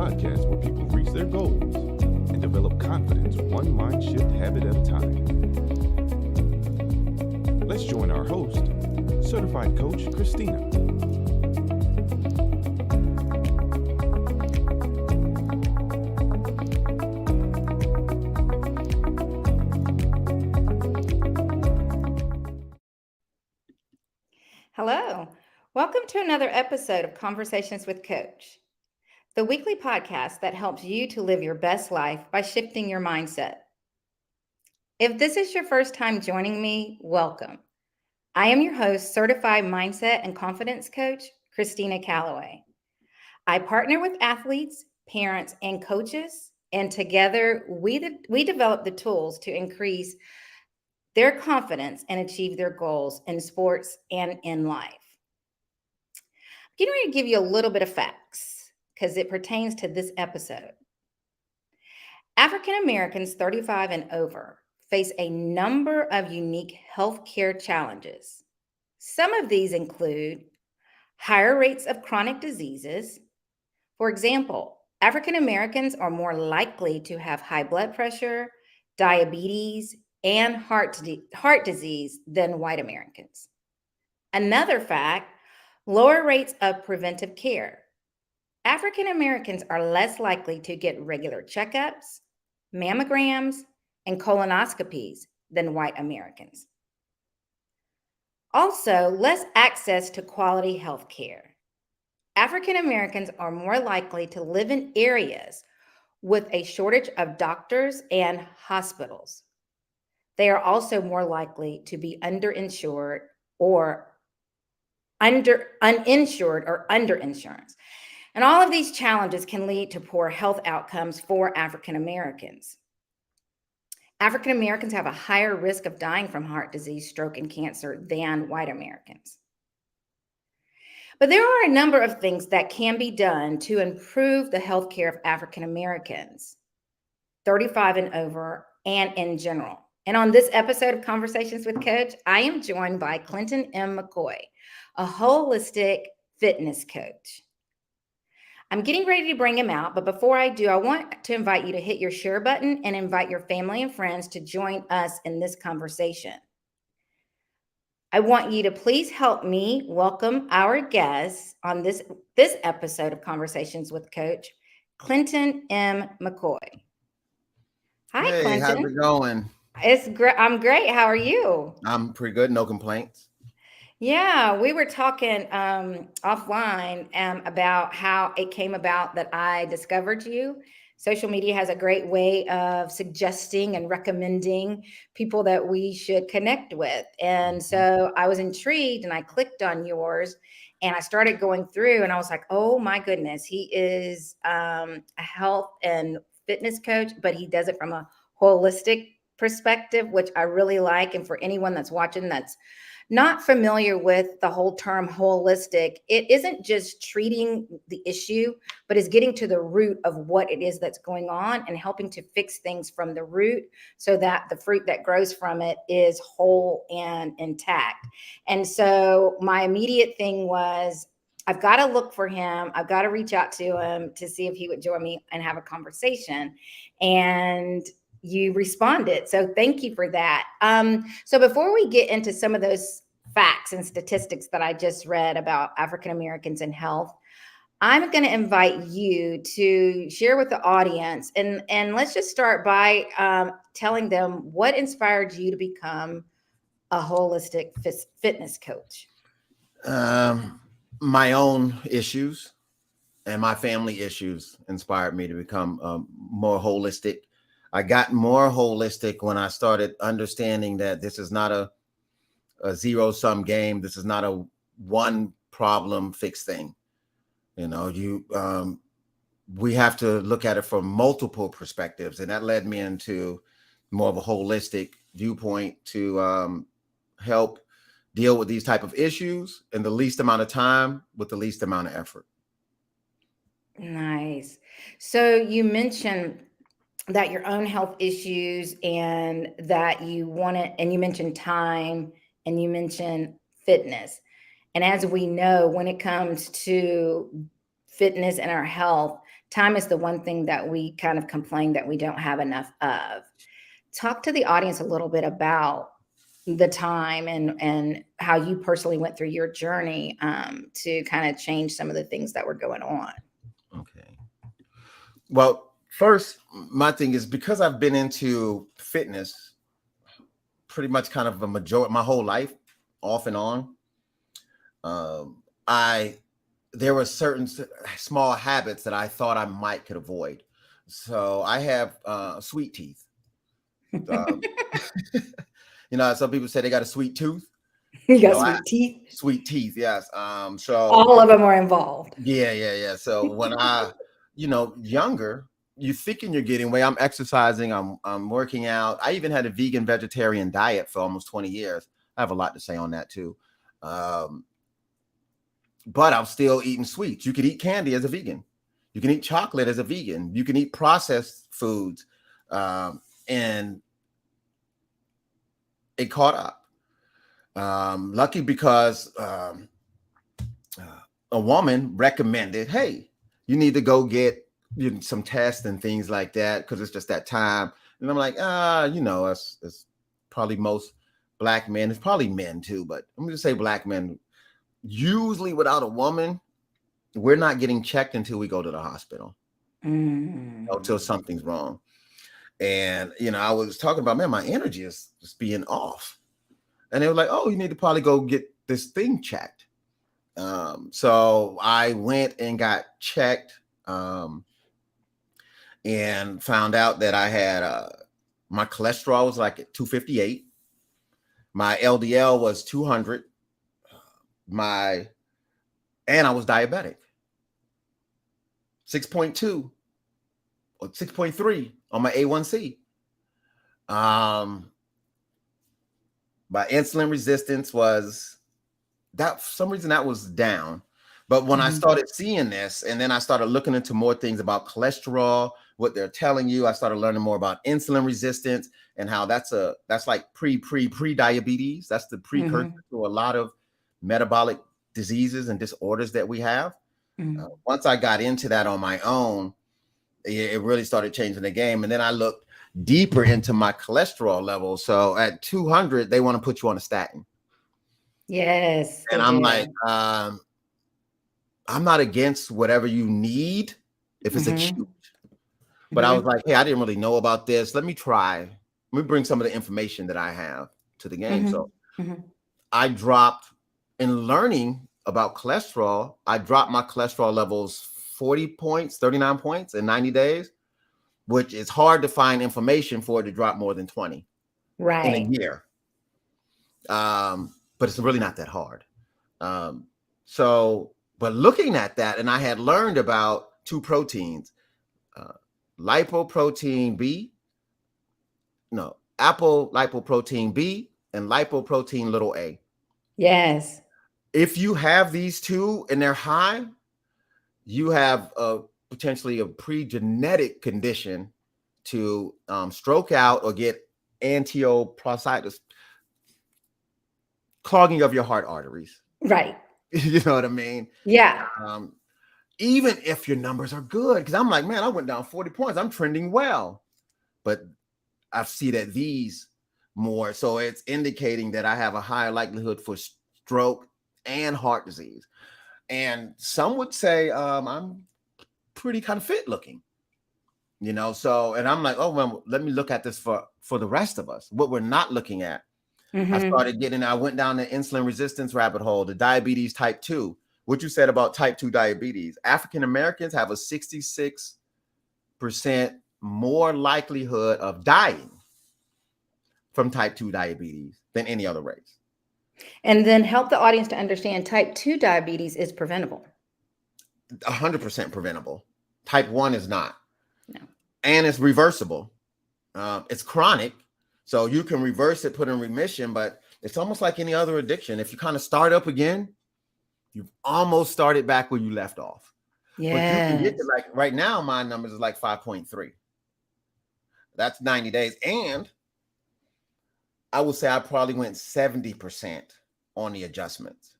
podcast where people reach their goals and develop confidence one mind shift habit at a time. Let's join our host, certified coach Christina. Hello. Welcome to another episode of Conversations with Coach, the weekly podcast that helps you to live your best life by shifting your mindset. If this is your first time joining me, welcome. I am your host, certified mindset and confidence coach, Christina Callaway. I partner with athletes, parents, and coaches, and together we develop the tools to increase their confidence and achieve their goals in sports and in life. I'm getting ready to give you a little bit of facts because it pertains to this episode. African Americans 35 and over face a number of unique healthcare challenges. Some of these include higher rates of chronic diseases. For example, African Americans are more likely to have high blood pressure, diabetes, and heart disease than white Americans. Another fact, lower rates of preventive care. African Americans are less likely to get regular checkups, mammograms, and colonoscopies than white Americans. Also, less access to quality health care. African Americans are more likely to live in areas with a shortage of doctors and hospitals. They are also more likely to be uninsured or underinsurance. And all of these challenges can lead to poor health outcomes for African Americans. African Americans have a higher risk of dying from heart disease, stroke, and cancer than white Americans. But there are a number of things that can be done to improve the health care of African Americans, 35 and over, and in general. And on this episode of Conversations with Coach, I am joined by Clinton M. McCoy, a holistic fitness coach. I'm getting ready to bring him out, but before I do, I want to invite you to hit your share button and invite your family and friends to join us in this conversation. I want you to please help me welcome our guest on this episode of Conversations with Coach, Clinton M. McCoy. Hi, Hey, Clinton. how's it going? It's great. I'm great. How are you? I'm pretty good. No complaints. Yeah, we were talking offline about how it came about that I discovered you. Social media has a great way of suggesting and recommending people that we should connect with. And so I was intrigued and I clicked on yours and I started going through and I was like, oh my goodness, he is a health and fitness coach, but he does it from a holistic perspective, which I really like. And for anyone that's watching that's not familiar with the whole term holistic, it isn't just treating the issue, but is getting to the root of what it is that's going on and helping to fix things from the root so that the fruit that grows from it is whole and intact. And so my immediate thing was, I've got to look for him. I've got to reach out to him to see if he would join me and have a conversation. And you responded. So thank you for that. So before we get into some of those facts and statistics that I just read about African Americans and health, I'm going to invite you to share with the audience. And let's just start by telling them what inspired you to become a holistic fitness coach. My own issues and my family issues inspired me to become more holistic. I got more holistic when I started understanding that this is not a zero-sum game. This is not a one problem fix thing. You know, we have to look at it from multiple perspectives, and that led me into more of a holistic viewpoint to help deal with these type of issues in the least amount of time with the least amount of effort. Nice. So you mentioned that your own health issues and that you want it, and you mentioned time and you mentioned fitness. And as we know, when it comes to fitness and our health, time is the one thing that we kind of complain that we don't have enough of. Talk to the audience a little bit about the time and how you personally went through your journey to kind of change some of the things that were going on. Okay. Well, first, my thing is because I've been into fitness pretty much kind of my whole life, off and on. There were certain small habits that I thought I might could avoid. So I have sweet teeth. Um, some people say they got a sweet tooth. You got sweet teeth. Sweet teeth, yes. So all of them are involved. Yeah. So when younger, you thinking you're getting weight. I'm exercising. I'm working out. I even had a vegan vegetarian diet for almost 20 years. I have a lot to say on that too. But I'm still eating sweets. You could eat candy as a vegan. You can eat chocolate as a vegan. You can eat processed foods. And it caught up. Lucky because a woman recommended, hey, you need to go get some tests and things like that because it's just that time. And I'm like, it's probably most Black men. It's probably men too, but I'm going to say Black men. Usually without a woman, we're not getting checked until we go to the hospital, until something's wrong. And, I was talking about, man, my energy is just being off. And they were like, oh, you need to probably go get this thing checked. So I went and got checked and found out that I had my cholesterol was like at 258. My LDL was 200. And I was diabetic. 6.2 or 6.3 on my A1C. My insulin resistance was that for some reason that was down. But when I started seeing this, and then I started looking into more things about cholesterol, what they're telling you, I started learning more about insulin resistance and how that's like pre-diabetes. That's the precursor to a lot of metabolic diseases and disorders that we have. Once I got into that on my own, it really started changing the game. And then I looked deeper into my cholesterol levels. So at 200, they want to put you on a statin. Yes. And I'm like, I'm not against whatever you need if it's acute. But I was like, hey, I didn't really know about this. Let me bring some of the information that I have to the game. So I dropped, in learning about cholesterol, I dropped my cholesterol levels 40 points, 39 points in 90 days, which is hard to find information for it to drop more than 20 in a year. But it's really not that hard. But looking at that, and I had learned about two proteins, lipoprotein B, apple lipoprotein B and lipoprotein little a. Yes. If you have these two and they're high, you have potentially a pre-genetic condition to stroke out or get angiopprosthitis, clogging of your heart arteries. Right. You know what I mean? Yeah. Even if your numbers are good, because I'm like, man, I went down 40 points. I'm trending well. But I see that these more. So it's indicating that I have a higher likelihood for stroke and heart disease. And some would say I'm pretty kind of fit looking, so, and I'm like, oh, well, let me look at this for the rest of us, what we're not looking at. I went down the insulin resistance rabbit hole, the diabetes type 2. What you said about type 2 diabetes, African Americans have a 66% more likelihood of dying from type 2 diabetes than any other race. And then help the audience to understand type 2 diabetes is preventable. 100% preventable. Type 1 is not. No. And it's reversible. It's chronic. So you can reverse it, put in remission, but it's almost like any other addiction. If you kind of start up again, you've almost started back where you left off. Yeah. But you can get to, like, right now, my numbers is like 5.3. That's 90 days. And I would say I probably went 70% on the adjustments.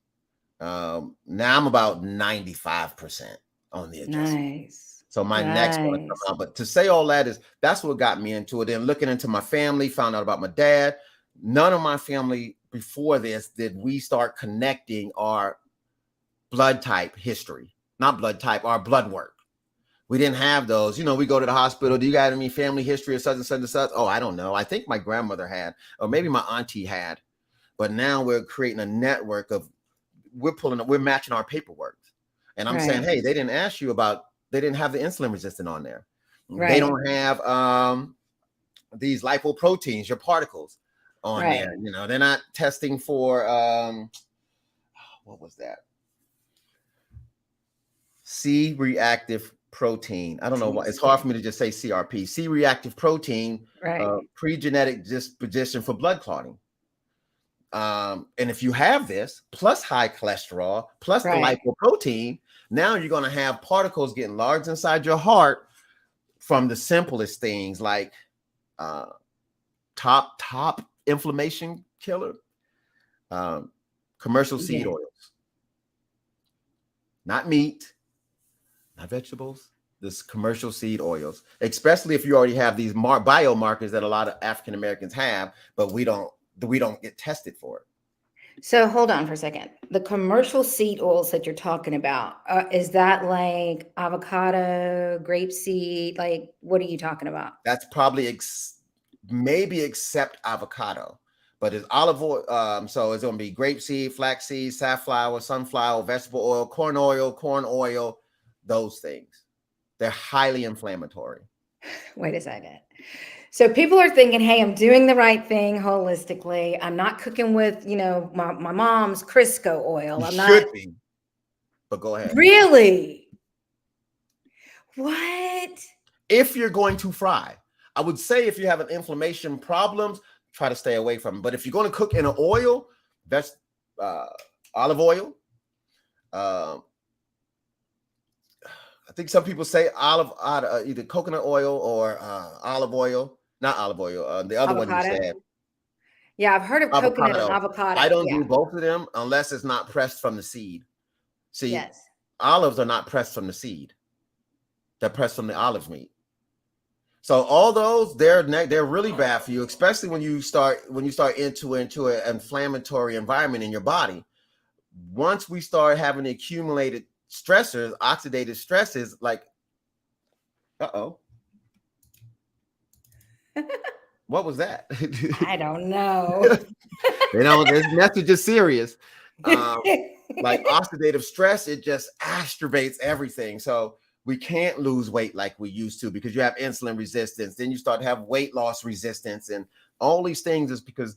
Now I'm about 95%. on the adjustment. Nice. So my neck's going to come Nice. out. But to say all that that's what got me into it. Then looking into my family, found out about my dad. None of my family before this did we start connecting our blood type history, not blood type, our blood work. We didn't have those. You know, we go to the hospital. Do you got any family history of such and such and such? Oh, I don't know. I think my grandmother had, or maybe my auntie had. But now we're creating a network of, we're matching our paperwork. And I'm saying, Right. hey, they didn't ask you about, they didn't have the insulin resistant on there. They Right. don't have these lipoproteins, your particles on Right. there. You know, they're not testing for what was that? C-reactive protein. I don't know why it's hard for me to just say CRP. C-reactive protein, Right. pre-genetic disposition for blood clotting. And if you have this plus high cholesterol plus the Right. lipoprotein, now you're going to have particles getting large inside your heart from the simplest things like top inflammation killer, commercial seed Yeah. oils, not meat, not vegetables, this commercial seed oils, especially if you already have these biomarkers that a lot of African Americans have, but we don't get tested for it. So hold on for a second. The commercial seed oils that you're talking about, is that like avocado, grapeseed? Like, what are you talking about? That's probably maybe except avocado, but it's olive oil. So it's going to be grapeseed, flaxseed, safflower, sunflower, vegetable oil, corn oil, those things. They're highly inflammatory. Wait a second. So people are thinking, hey, I'm doing the right thing holistically. I'm not cooking with, my mom's Crisco oil. I'm not. Should be, but go ahead. Really? What? If you're going to fry, I would say if you have an inflammation problems, try to stay away from it. But if you're going to cook in an oil, that's olive oil. I think some people say either coconut oil or olive oil, not olive oil. The other Avocado? one you said. Yeah, I've heard of coconut and avocado. I don't do both of them unless it's not pressed from the seed. See, Yes. Olives are not pressed from the seed. They're pressed from the olive meat. So all those, they're really bad for you, especially when you start into an inflammatory environment in your body. Once we start having accumulated stressors, oxidative stresses, like, what was that? I don't know. This message is serious. Like oxidative stress, it just astravates everything. So we can't lose weight like we used to because you have insulin resistance. Then you start to have weight loss resistance, and all these things is because,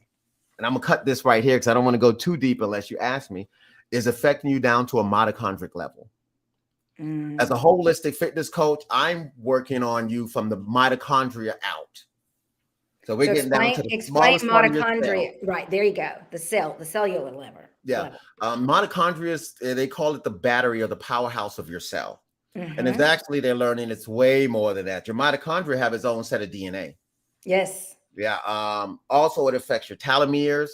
and I'm gonna cut this right here because I don't want to go too deep unless you ask me, is affecting you down to a mitochondrial level. As a holistic fitness coach, I'm working on you from the mitochondria out. So we're getting down to the smallest part of your cell. Right, there you go. The cellular level. Yeah. Mitochondria, they call it the battery or the powerhouse of your cell. And it's actually, they're learning it's way more than that. Your mitochondria have its own set of DNA. Yes. Yeah. Also, it affects your telomeres.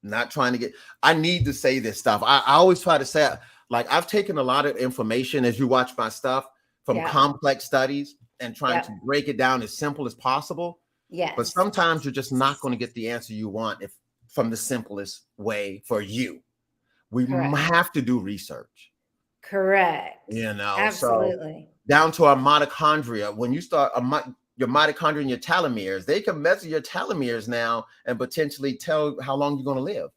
Not trying to I need to say this stuff. I always try to say, like, I've taken a lot of information as you watch my stuff from complex studies and trying to break it down as simple as possible. Yes. But sometimes you're just not going to get the answer you want from the simplest way for you. We have to do research. Correct. Absolutely. So down to our mitochondria, when you start your mitochondria and your telomeres, they can measure your telomeres now and potentially tell how long you're going to live.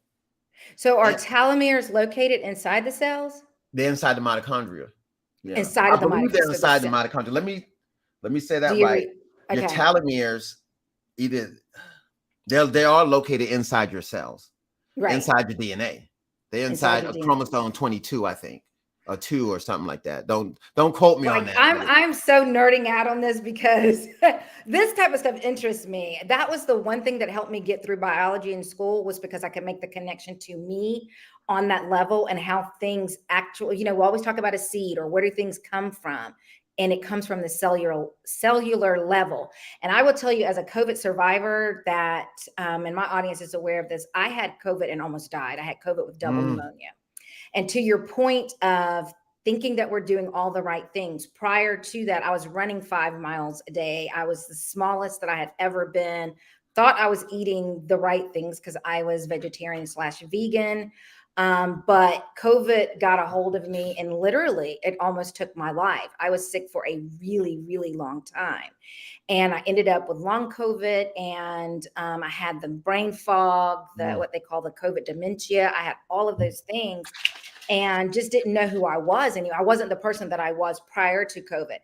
So are telomeres located inside the cells? They're inside the mitochondria. Yeah. Inside of the mitochondria. They're inside the mitochondria. Let me say that right. Your telomeres, they are located inside your cells, inside your DNA. They're inside of chromosome 22, I think, or 2 or something like that. Don't quote me on that. I'm so nerding out on this because this type of stuff interests me. That was the one thing that helped me get through biology in school, was because I could make the connection to me on that level and how things actually, we always talk about a seed or where do things come from? And it comes from the cellular level. And I will tell you, as a COVID survivor, that, and my audience is aware of this, I had COVID and almost died. I had COVID with double pneumonia. And to your point of thinking that we're doing all the right things. Prior to that, I was running 5 miles a day. I was the smallest that I had ever been. Thought I was eating the right things because I was vegetarian / vegan. But COVID got a hold of me, and literally it almost took my life. I was sick for a really, really long time. And I ended up with long COVID, and I had the brain fog, what they call the COVID dementia. I had all of those things and just didn't know who I was. And I wasn't the person that I was prior to COVID.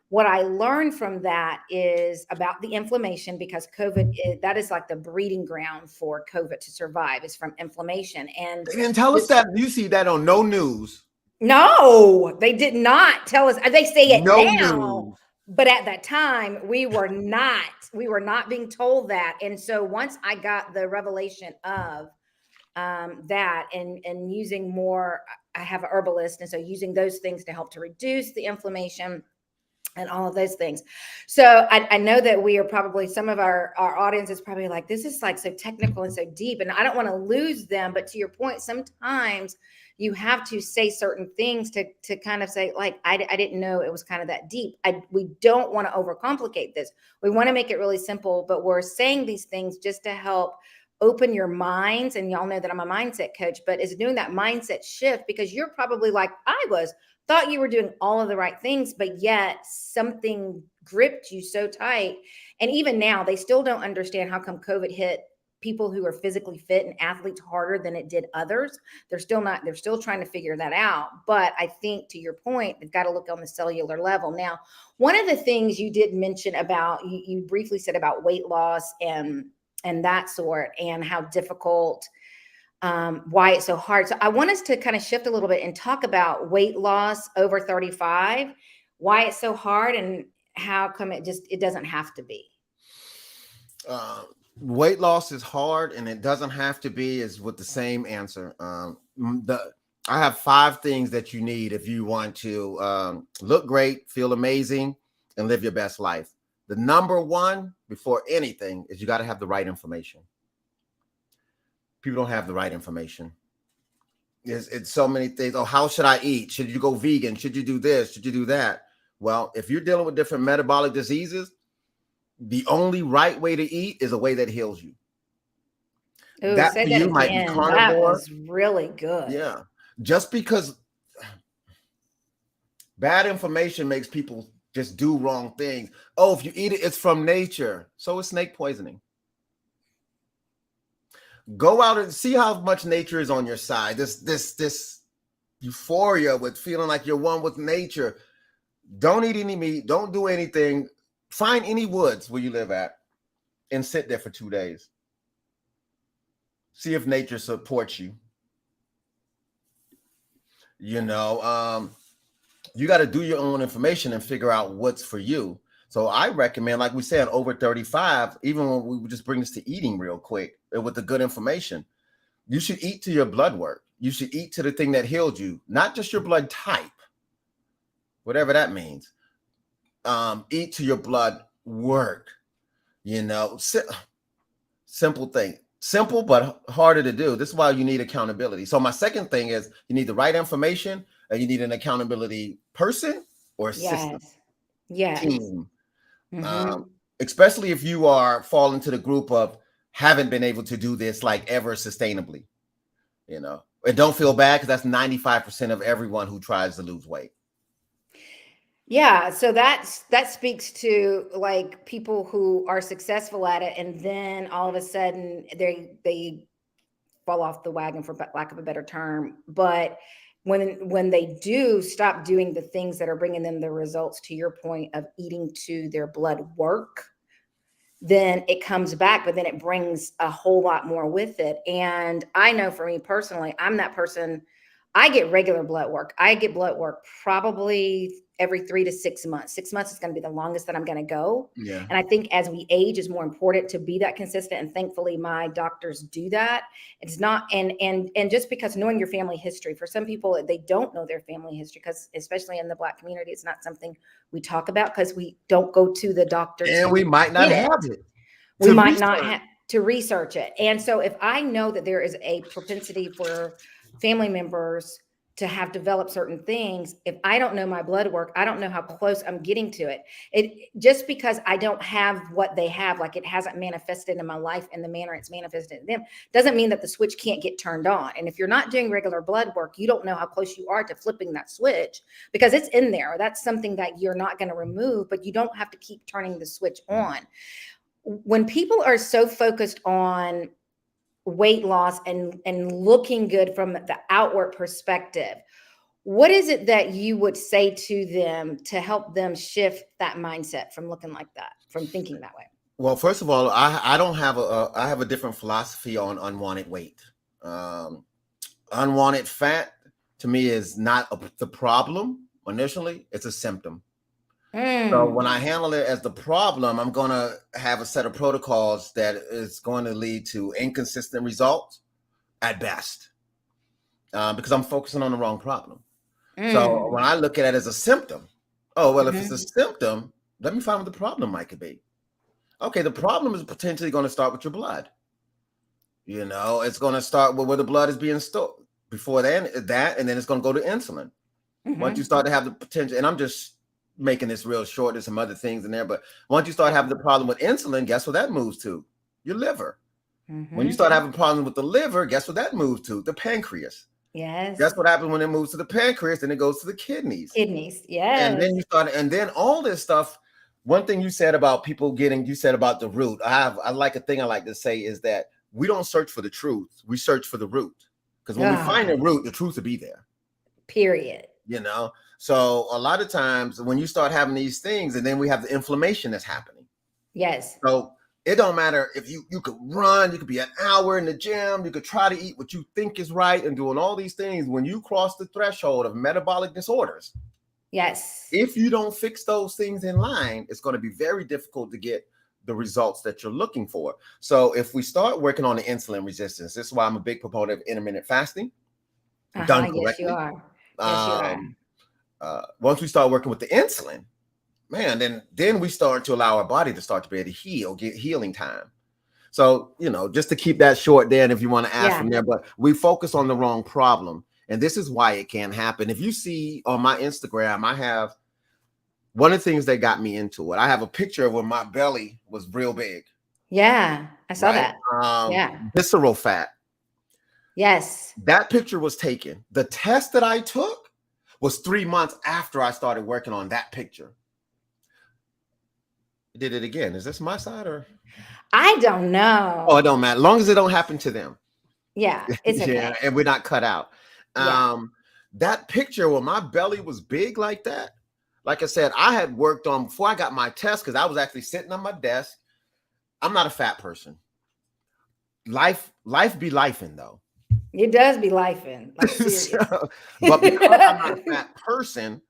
What I learned from that is about the inflammation, because that is like the breeding ground for COVID to survive, is from inflammation. And they didn't tell us that. You see that on no news. No, they did not tell us. They say it No now, news. but at that time we were not being told that. And so once I got the revelation of that, and using more, I have a herbalist, and so using those things to help to reduce the inflammation and all of those things. So I know that we are probably, some of our audience is probably like, this is like so technical and so deep, and I don't want to lose them. But to your point, sometimes you have to say certain things to kind of say, like, I didn't know it was kind of that deep. We don't want to overcomplicate this. We want to make it really simple, but we're saying these things just to help open your minds. And y'all know that I'm a mindset coach, but it's doing that mindset shift, because you're probably like I was, thought you were doing all of the right things, but yet something gripped you so tight. And even now, they still don't understand how come COVID hit people who are physically fit and athletes harder than it did others. They're still trying to figure that out. But I think, to your point, they've got to look on the cellular level. Now, one of the things you did mention about, you briefly said about weight loss and that sort, and how difficult, why it's so hard. So I want us to kind of shift a little bit and talk about weight loss over 35, why it's so hard, and how come it doesn't have to be. Weight loss is hard, and it doesn't have to be, is with the same answer. I have 5 things that you need if you want to look great, feel amazing, and live your best life. The number one, before anything, is you got to have the right information. People don't have the right information. It's so many things. Oh, how should I eat? Should you go vegan? Should you do this? Should you do that? Well, if you're dealing with different metabolic diseases, the only right way to eat is a way that heals you. Ooh, that say for that you again. might be carnivore. That was really good. Yeah. Just because bad information makes people just do wrong things. Oh, if you eat it, it's from nature. So is snake poisoning. Go out and see how much nature is on your side. This euphoria with feeling like you're one with nature. Don't eat any meat. Don't do anything. Find any woods where you live at and sit there for 2 days. See if nature supports you. You know, you got to do your own information and figure out what's for you. So I recommend, like we said, over 35, even when we just bring this to eating real quick with the good information, you should eat to your blood work. You should eat to the thing that healed you, not just your blood type, whatever that means. Eat to your blood work, you know, simple thing, simple, but harder to do. This is why you need accountability. So my second thing is you need the right information, and you need an accountability person or system. Yes. Team. Mm-hmm. Especially if you fall into the group of haven't been able to do this like ever sustainably, you know, and don't feel bad, because that's 95% of everyone who tries to lose weight. Yeah, so that speaks to like people who are successful at it, and then all of a sudden they fall off the wagon, for lack of a better term. But when they do stop doing the things that are bringing them the results, to your point of eating to their blood work, then it comes back, but then it brings a whole lot more with it. And I know for me personally, I'm that person. I get regular blood work. I get blood work probably every 3 to 6 months. 6 months is going to be the longest that I'm going to go. Yeah. And I think as we age, is more important to be that consistent. And thankfully, my doctors do that. It's not, and just because knowing your family history, for some people, they don't know their family history, because especially in the Black community, it's not something we talk about, because we don't go to the doctor. And we might not have it. We might not have to research it. And so if I know that there is a propensity for family members to have developed certain things. If I don't know my blood work, I don't know how close I'm getting to it. It just because I don't have what they have, like it hasn't manifested in my life in the manner it's manifested in them, doesn't mean that the switch can't get turned on. And if you're not doing regular blood work, you don't know how close you are to flipping that switch because it's in there. That's something that you're not going to remove, but you don't have to keep turning the switch on. When people are so focused on weight loss and looking good from the outward perspective, what is it that you would say to them to help them shift that mindset from looking like that, from thinking that way? Well, first of all, I don't have I have a different philosophy on unwanted weight. Unwanted fat to me is not the problem initially, it's a symptom. So when I handle it as the problem, I'm going to have a set of protocols that is going to lead to inconsistent results at best, because I'm focusing on the wrong problem. So when I look at it as a symptom, oh, well, if it's a symptom, let me find what the problem might could be. Okay, the problem is potentially going to start with your blood. You know, it's going to start with where the blood is being stored. Before then, and then it's going to go to insulin. Once you start to have the potential, and I'm just making this real short, there's some other things in there, but once you start having the problem with insulin, guess what that moves to? Your liver. When you start having problems with the liver, guess what that moves to? The pancreas. Yes. That's what happens when it moves to the pancreas, then it goes to the kidneys. Yes. And then and then all this stuff. One thing you said about people you said about the root. I like a thing I like to say is that we don't search for the truth, we search for the root. Because when we find the root, the truth will be there. Period. You know, so a lot of times when you start having these things, and then we have the inflammation that's happening. Yes. So it don't matter if you could run, you could be an hour in the gym, you could try to eat what you think is right and doing all these things. When you cross the threshold of metabolic disorders, yes, if you don't fix those things in line, it's going to be very difficult to get the results that you're looking for. So if we start working on the insulin resistance, this is why I'm a big proponent of intermittent fasting. Done correctly. Yes, you are. Yes, you are. Once we start working with the insulin, man, then we start to allow our body to start to be able to heal, get healing time. So, you know, just to keep that short there, and if you want to ask from there, but we focus on the wrong problem. And this is why it can't happen. If you see on my Instagram, I have one of the things that got me into it. I have a picture of when my belly was real big. Yeah, I saw that. Visceral fat. Yes. That picture was taken. The test that I took was 3 months after I started working on that picture. Did it again. Is this my side or? I don't know. Oh, it don't matter. As long as it don't happen to them. Yeah, it's okay. Yeah, and we're not cut out. That picture when my belly was big like that, like I said, I had worked on before I got my test, because I was actually sitting on my desk. I'm not a fat person. Life be lifing though. It does be lifing. Like, but because I'm not a fat person,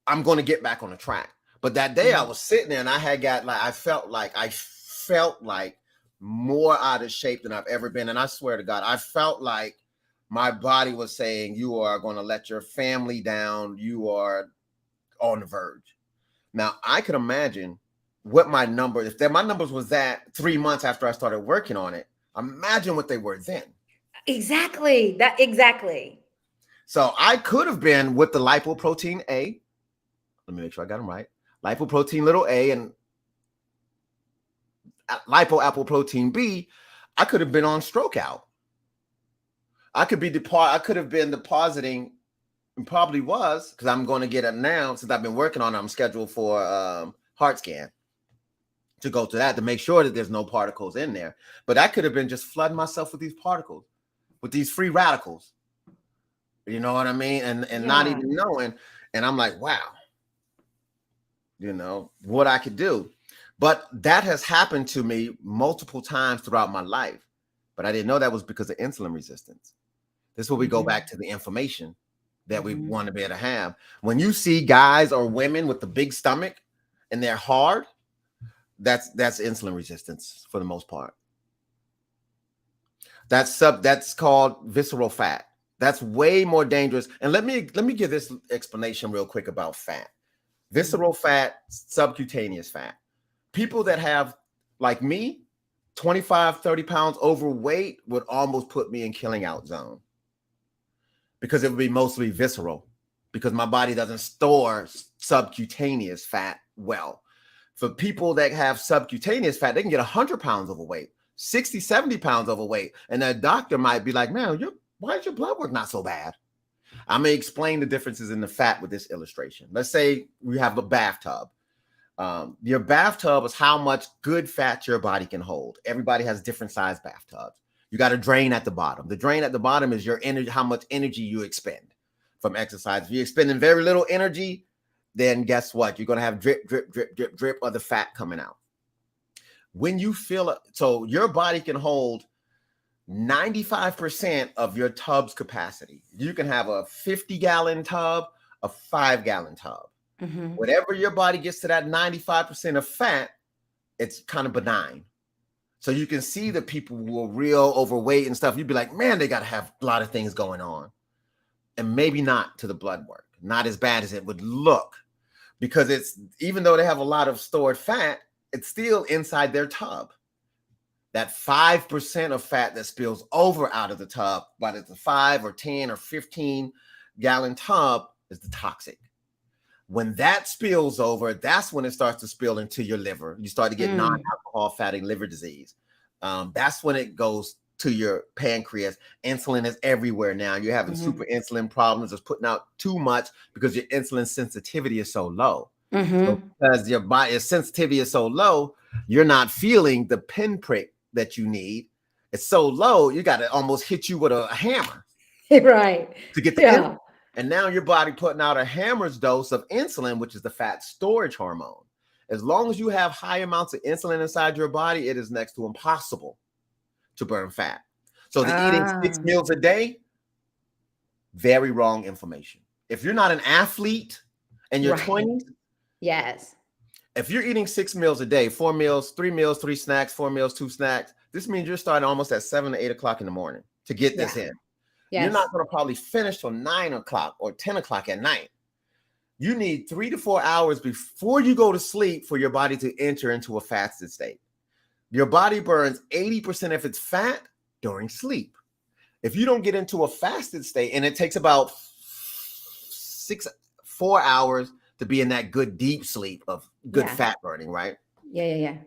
I'm going to get back on the track. But that day I was sitting there and I felt like more out of shape than I've ever been. And I swear to God, I felt like my body was saying, you are going to let your family down. You are on the verge. Now I could imagine what my numbers, if my numbers was that 3 months after I started working on it, imagine what they were then. Exactly. Exactly. So I could have been with the lipoprotein A. Let me make sure I got them right. Lipoprotein little a and lipoapoprotein B. I could have been on stroke out. I could have been depositing, and probably was, because I'm going to get it now since I've been working on it. I'm scheduled for heart scan to go to that to make sure that there's no particles in there. But I could have been just flooding myself with these particles, with these free radicals. You know what I mean? And not even knowing. And I'm like, wow, you know, what I could do. But that has happened to me multiple times throughout my life. But I didn't know that was because of insulin resistance. This is where we go back to the information that we want to be able to have. When you see guys or women with the big stomach and they're hard, that's insulin resistance for the most part. That's called visceral fat. That's way more dangerous. And let me give this explanation real quick about fat. Visceral fat, subcutaneous fat. People that have, like me, 25, 30 pounds overweight would almost put me in killing out zone. because it would be mostly visceral, because my body doesn't store subcutaneous fat well. For people that have subcutaneous fat, they can get 100 pounds overweight, 60, 70 pounds overweight. And their doctor might be like, man, why is your blood work not so bad? I'm going to explain the differences in the fat with this illustration. Let's say we have a bathtub. Your bathtub is how much good fat your body can hold. Everybody has different size bathtubs. You got a drain at the bottom. The drain at the bottom is your energy, how much energy you expend from exercise. If you're expending very little energy, then guess what? You're going to have drip, drip, drip, drip, drip of the fat coming out. When you feel it, so your body can hold 95% of your tub's capacity. You can have a 50-gallon tub, a 5-gallon tub. Mm-hmm. Whatever your body gets to that 95% of fat, it's kind of benign. So you can see the people who are real overweight and stuff. You'd be like, man, they got to have a lot of things going on. And maybe not to the blood work, not as bad as it would look, because it's, even though they have a lot of stored fat, it's still inside their tub. That 5% of fat that spills over out of the tub, whether it's a 5 or 10 or 15-gallon tub, is the toxic. When that spills over, that's when it starts to spill into your liver. You start to get non-alcohol fatty liver disease. That's when it goes to your pancreas. Insulin is everywhere now. You're having super insulin problems. It's putting out too much because your insulin sensitivity is so low. So because your body's sensitivity is so low, you're not feeling the pinprick that you need. It's so low, you got to almost hit you with a hammer. Right. To get the insulin. And now your body putting out a hammer's dose of insulin, which is the fat storage hormone. As long as you have high amounts of insulin inside your body, it is next to impossible to burn fat. So the eating 6 meals a day, very wrong information. If you're not an athlete in your 20s, yes. If you're eating 6 meals a day, 4 meals, 3 meals, 3 snacks, 4 meals, 2 snacks, this means you're starting almost at 7 to 8 o'clock in the morning to get this in. Yes. You're not going to probably finish till 9 o'clock or 10 o'clock at night. You need 3 to 4 hours before you go to sleep for your body to enter into a fasted state. Your body burns 80% of its fat during sleep. If you don't get into a fasted state, and it takes about 4 hours to be in that good deep sleep of good fat burning, right? Yeah.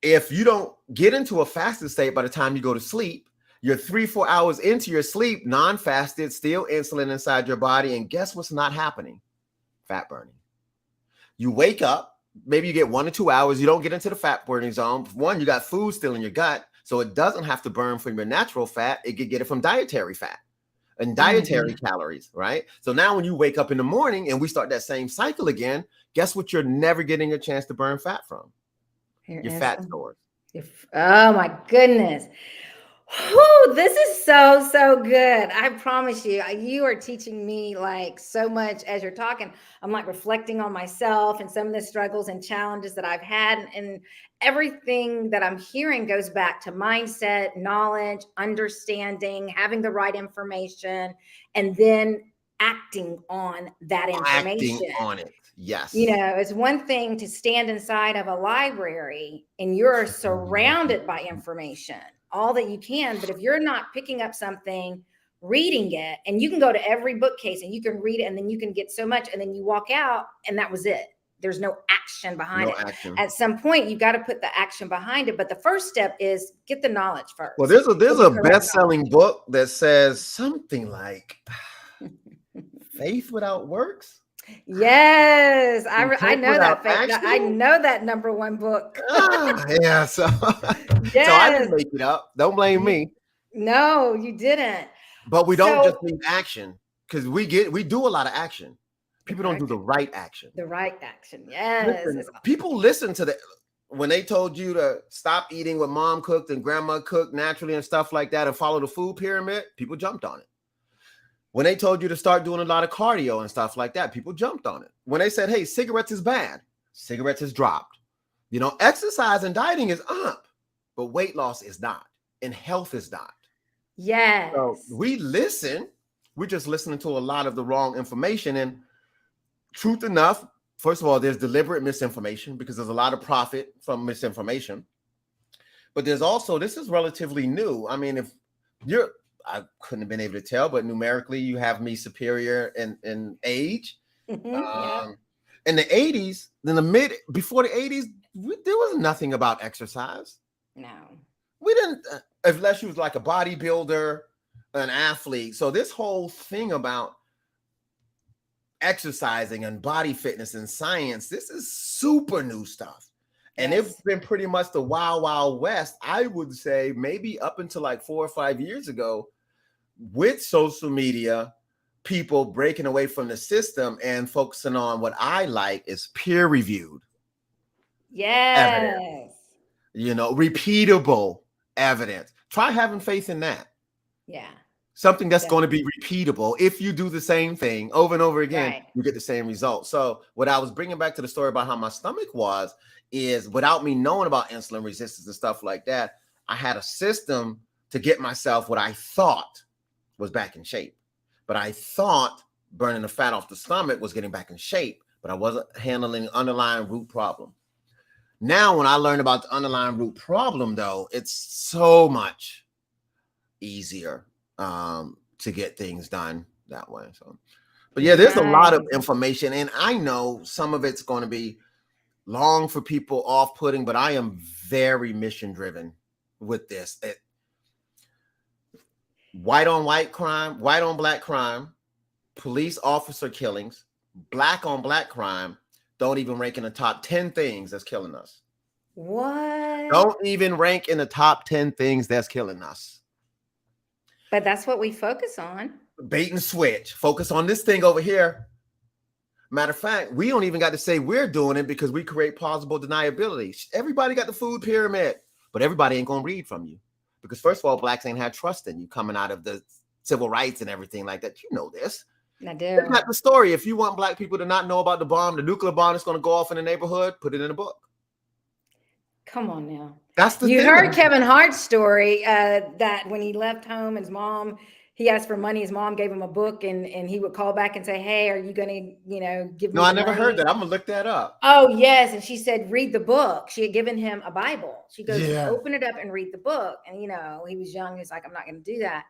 If you don't get into a fasted state by the time you go to sleep, you're 3-4 hours into your sleep, non-fasted, still insulin inside your body. And guess what's not happening? Fat burning. You wake up, maybe you get 1 or 2 hours. You don't get into the fat burning zone. One, you got food still in your gut, so it doesn't have to burn from your natural fat. It could get it from dietary fat and dietary calories, right? So now when you wake up in the morning and we start that same cycle again, guess what you're never getting a chance to burn fat from? Your fat stores. Oh my goodness. Whew, this is so good. I promise you, you are teaching me like so much as you're talking. I'm like reflecting on myself and some of the struggles and challenges that I've had, and everything that I'm hearing goes back to mindset, knowledge, understanding, having the right information, and then acting on that information. Acting on it. Yes. You know, it's one thing to stand inside of a library and you're surrounded by information, all that you can. But if you're not picking up something, reading it, and you can go to every bookcase and you can read it, and then you can get so much, and then you walk out and that was it. There's no action behind it. At some point, you got to put the action behind it. But the first step is get the knowledge first. Well, there's a best-selling book that says something like faith without works. Yes, I know that. I know that #1 book. Yeah, so I didn't make it up. Don't blame me. No, you didn't. But we don't just need action, because we do a lot of action. People don't do the right action. The right action, yes. Listen, people listen to when they told you to stop eating what mom cooked and grandma cooked naturally and stuff like that and follow the food pyramid, people jumped on it. When they told you to start doing a lot of cardio and stuff like that, people jumped on it. When they said, hey, cigarettes is bad, cigarettes has dropped. You know, exercise and dieting is up, but weight loss is not, and health is not. Yes. So we listen. We're just listening to a lot of the wrong information. And truth enough, first of all, there's deliberate misinformation because there's a lot of profit from misinformation. But there's also, this is relatively new. I mean, I couldn't have been able to tell, but numerically, you have me superior in age. Yeah. In the 80s, before the 80s, there was nothing about exercise. No. We didn't, unless you was like a bodybuilder, an athlete. So this whole thing about exercising and body fitness and science, this is super new stuff. And Yes. it's been pretty much the wild, wild west, I would say, maybe up until like 4 or 5 years ago, with social media, people breaking away from the system and focusing on what I like is peer-reviewed evidence, Yes. repeatable evidence. Try having faith in that. Yeah. Something that's going to be repeatable. If you do the same thing over and over again, Right. you get the same result. So what I was bringing back to the story about how my stomach was is, without me knowing about insulin resistance and stuff like that, I had a system to get myself what I thought was back in shape. But I thought burning the fat off the stomach was getting back in shape, but I wasn't handling the underlying root problem. Now, when I learned about the underlying root problem, though, it's so much easier to get things done that way. So, but yeah, there's a lot of information, and I know some of it's going to be long for people, off-putting, but I am very mission-driven with this. White on white crime, white on black crime, police officer killings, black on black crime don't even rank in the top 10 things that's killing us. What? Don't even rank in the top 10 things that's killing us. But that's what we focus on. Bait and switch. Focus on this thing over here. Matter of fact, we don't even got to say we're doing it because we create plausible deniability. Everybody got the food pyramid, but everybody ain't going to read from you. Because first of all, blacks ain't had trust in you coming out of the civil rights and everything like that. You know this. I do. That's not the story. If you want black people to not know about the nuclear bomb that's going to go off in the neighborhood, put it in a book. Come on now. That's the You thing. heard Kevin Hart's story that when he left home, his mom, he asked for money. His mom gave him a book, and he would call back and say, "Hey, are you going to, give me?" No, I never heard that. I'm gonna look that up. Oh yes, and she said, "Read the book." She had given him a Bible. She goes, Yeah. "Open it up and read the book." And he was young. He's like, "I'm not going to do that."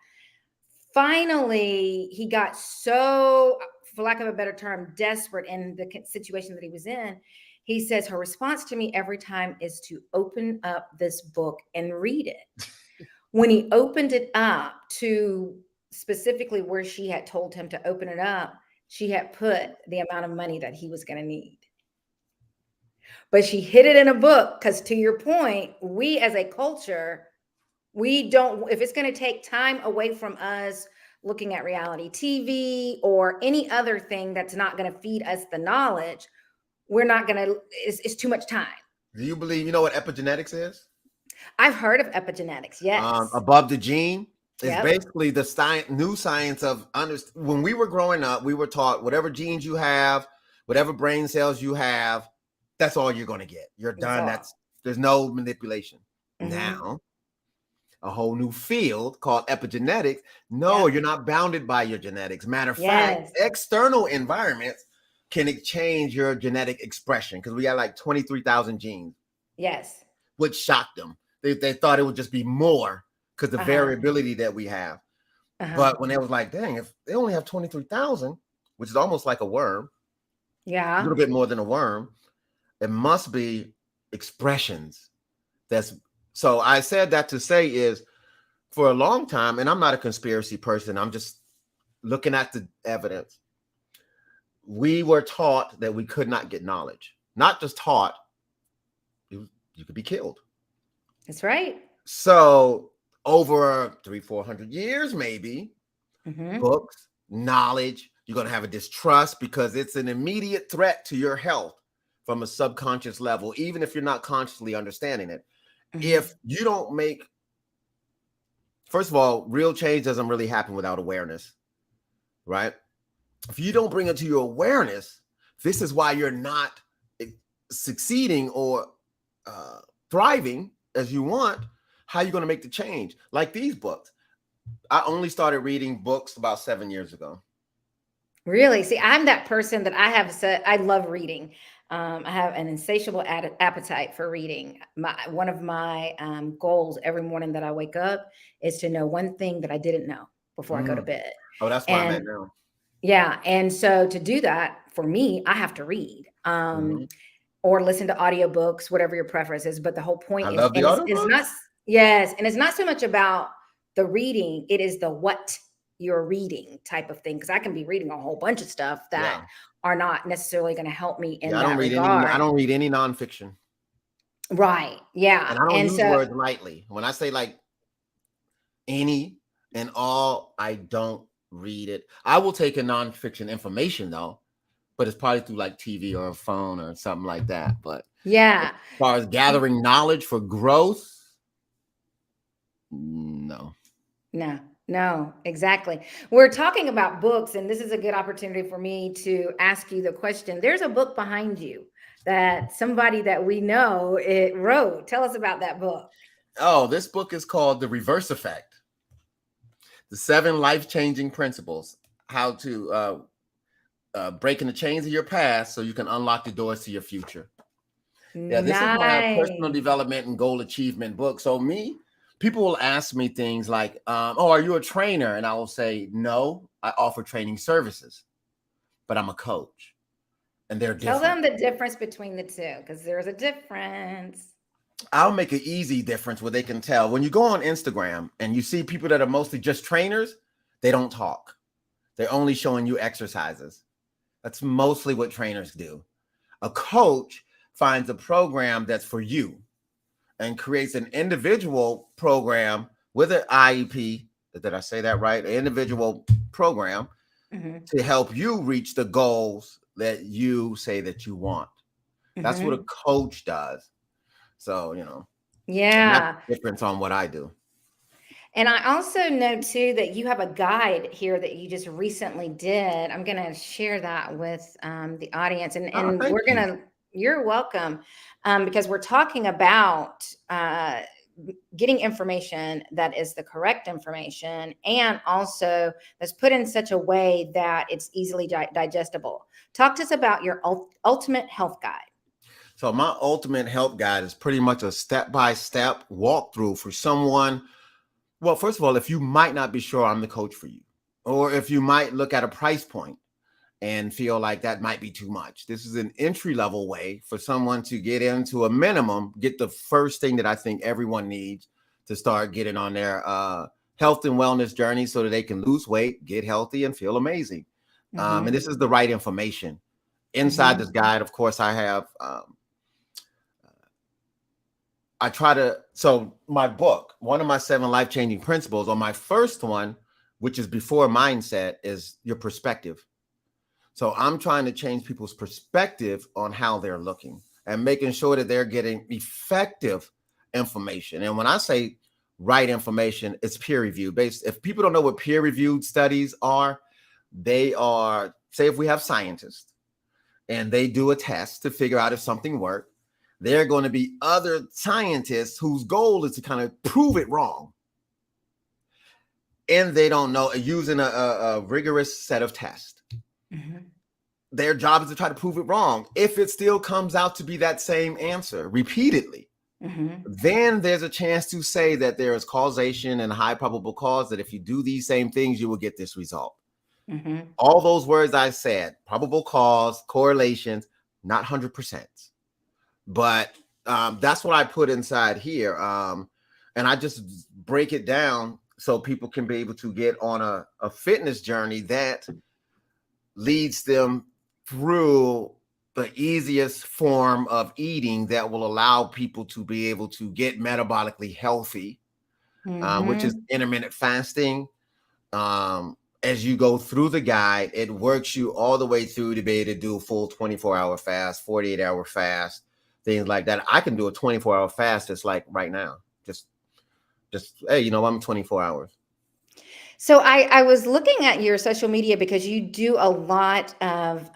Finally, he got so, for lack of a better term, desperate in the situation that he was in. He says her response to me every time is to open up this book and read it. When he opened it up to specifically where she had told him to open it up, she had put the amount of money that he was going to need. But she hid it in a book because, to your point, we as a culture, we don't, if it's going to take time away from us looking at reality TV or any other thing that's not going to feed us the knowledge, we're not going to, it's too much time. Do you believe, you know what epigenetics is? I've heard of epigenetics, yes. Above the gene. It's Yep. basically the new science of when we were growing up, we were taught whatever genes you have, whatever brain cells you have, that's all you're going to get. You're done. There's no manipulation. Mhm. Now, a whole new field called epigenetics. No, you're not bounded by your genetics. Matter of fact, external environments can change your genetic expression because we got like 23,000 genes. Yes. Which shocked them. They thought it would just be more because the variability that we have. But when they was like, dang, if they only have 23,000, which is almost like a worm, a little bit more than a worm, it must be expressions. So I said that to say is, for a long time, and I'm not a conspiracy person, I'm just looking at the evidence. We were taught that we could not get knowledge. Not just taught, you could be killed. That's right. So over 300-400 years, maybe, books, knowledge, you're going to have a distrust because it's an immediate threat to your health from a subconscious level, even if you're not consciously understanding it. If you don't make, first of all, real change doesn't really happen without awareness, right? If you don't bring it to your awareness, this is why you're not succeeding or thriving as you want. How are you going to make the change? Like these books. I only started reading books about 7 years ago. Really? See, I'm that person that I have said I love reading. I have an insatiable appetite for reading. One of my goals every morning that I wake up is to know one thing that I didn't know before I go to Mm. bed. Oh, that's where I'm at And now. yeah, and so to do that for me, I have to read. Mhm. Or listen to audiobooks, whatever your preference is. But the whole I point is, love the and it's not, audiobooks. yes, and it's not so much about the reading, it is the what you're reading type of thing. Because I can be reading a whole bunch of stuff that Yeah. are not necessarily going to help me Yeah, in that I regard. don't read any nonfiction. Right. Yeah. And I don't And use so, words lightly. When I say like any and all, I don't read it. I will take a nonfiction information though, but it's probably through like TV or a phone or something like that. But as yeah. far as gathering knowledge for growth, no. No, no, exactly. We're talking about books, and this is a good opportunity for me to ask you the question. There's a book behind you that somebody that we know it wrote. Tell us about that book. Oh, this book is called The Reverse Effect: The 7 Life-Changing Principles, how to breaking the chains of your past so you can unlock the doors to your future. Yeah, this is my personal Nice. development and goal achievement book. So people will ask me things like, "Oh, are you a trainer?" And I will say, "No, I offer training services, but I'm a coach, and they're Tell different." them the difference between the two, because there's a difference. I'll make an easy difference where they can tell. When you go on Instagram and you see people that are mostly just trainers, they don't talk. They're only showing you exercises. That's mostly what trainers do. A coach finds a program that's for you and creates an individual program with an IEP. Did I say that right? An individual program Hmm. to help you reach the goals that you say that you want. That's what a Hmm. coach does. So, and that's Yeah. the difference on what I do. And I also know too that you have a guide here that you just recently did. I'm going to share that with the audience, and Oh, thank we're going you. to. You're welcome, because we're talking about getting information that is the correct information, and also that's put in such a way that it's easily digestible. Talk to us about your ultimate health guide. So my ultimate help guide is pretty much a step-by-step walkthrough for someone. Well, first of all, if you might not be sure I'm the coach for you, or if you might look at a price point and feel like that might be too much. This is an entry-level way for someone to get into a minimum, get the first thing that I think everyone needs to start getting on their health and wellness journey so that they can lose weight, get healthy, and feel amazing. And Hmm. this is the right information. Inside this Hmm. guide, of course, I try to, so my book, one of my 7 life-changing principles, on my first one, which is before mindset, is your perspective. So I'm trying to change people's perspective on how they're looking and making sure that they're getting effective information. And when I say right information, it's peer reviewed based. If people don't know what peer reviewed studies are, they are, say if we have scientists and they do a test to figure out if something worked, there are going to be other scientists whose goal is to kind of prove it wrong. And they don't know, using a rigorous set of tests. Hmm. Their job is to try to prove it wrong. If it still comes out to be that same answer repeatedly, Hmm. then there's a chance to say that there is causation and high probable cause that if you do these same things, you will get this result. Hmm. All those words I said, probable cause, correlations, not 100%. But that's what I put inside here. And I just break it down so people can be able to get on a fitness journey that leads them through the easiest form of eating that will allow people to be able to get metabolically healthy, which is Hmm. intermittent fasting. As you go through the guide, it works you all the way through to be able to do a full 24-hour fast, 48-hour fast, things like that. I can do a 24-hour fast just like right now. Just hey, I'm 24 hours. So I was looking at your social media because you do a lot of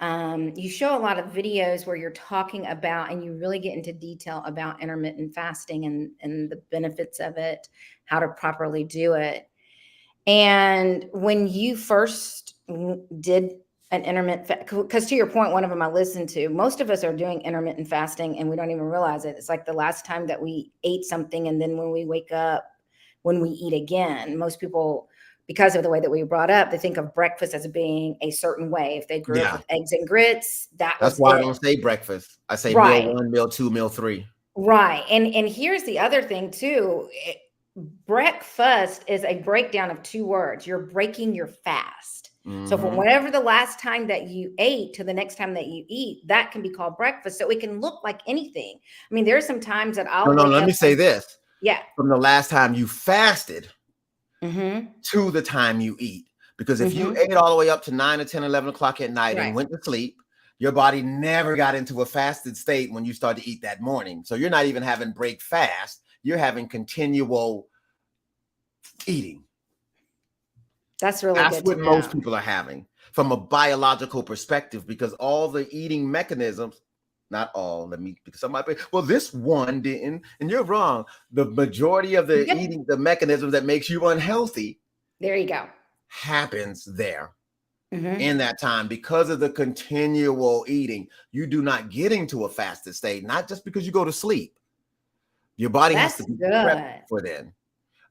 you show a lot of videos where you're talking about, and you really get into detail about intermittent fasting and the benefits of it, how to properly do it. And when you first did An intermittent, because to your point, one of them I listened to, most of us are doing intermittent fasting and we don't even realize it. It's like the last time that we ate something, and then when we wake up, when we eat again, most people, because of the way that we were brought up, they think of breakfast as being a certain way. If they grew up Yeah. with eggs and grits, that That's was why I it. don't say breakfast. I say Right. meal 1, meal 2, meal 3. Right. And here's the other thing too. Breakfast is a breakdown of 2 words. You're breaking your fast. So from Mhm. whatever the last time that you ate to the next time that you eat, that can be called breakfast. So it can look like anything. I mean, there's some times that I'll No, wake let up me say this. yeah. From the last time you fasted Mm-hmm. to the time you eat. Because if you Mm-hmm. ate all the way up to 9 or 10, 11 o'clock at night Right. and went to sleep, your body never got into a fasted state when you start to eat that morning. So you're not even having break fast. You're having continual eating. That's really That's good to what most know. people are having from a biological perspective, because all the eating mechanisms, not all, because somebody, well, this one didn't, and you're wrong. The majority of the Yep. eating, the mechanisms that makes you unhealthy There you go. happens there Mm-hmm. in that time because of the continual eating. You do not get into a fasted state, not just because you go to sleep. Your body has That's to be good. prepped for then.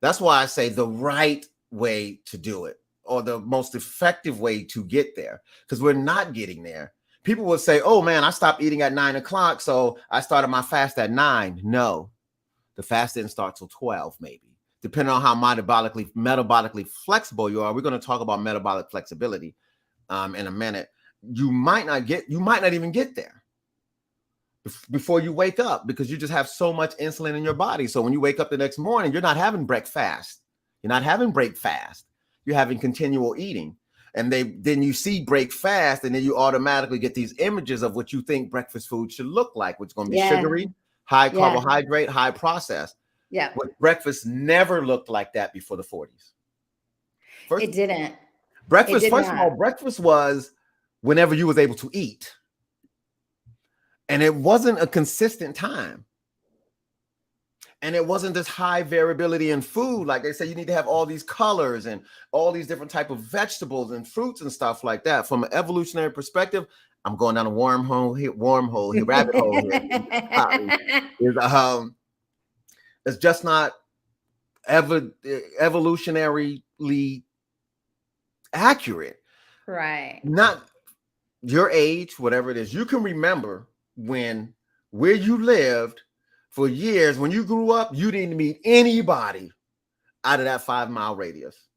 That's why I say the right way to do it, or the most effective way to get there, because we're not getting there. People will say, oh man, I stopped eating at 9 o'clock, so I started my fast at 9. No, the fast didn't start till 12, maybe, depending on how metabolically flexible you are. We're going to talk about metabolic flexibility in a minute. You might not even get there before you wake up, because you just have so much insulin in your body. So when you wake up the next morning, you're not having breakfast. You're not having break fast. You're having continual eating. And then you see break fast, and then you automatically get these images of what you think breakfast food should look like, which is going to be sugary, high carbohydrate, high processed. Yeah. But breakfast never looked like that before the 40s. It didn't. Breakfast, It did first of all, breakfast was whenever you was able to eat. And it wasn't a consistent time. And it wasn't this high variability in food. Like they say, you need to have all these colors and all these different type of vegetables and fruits and stuff like that. From an evolutionary perspective, I'm going down a rabbit hole here. It's just not evolutionarily accurate. Right. Not your age, whatever it is. You can remember where you lived for years. When you grew up, you didn't meet anybody out of that 5-mile radius.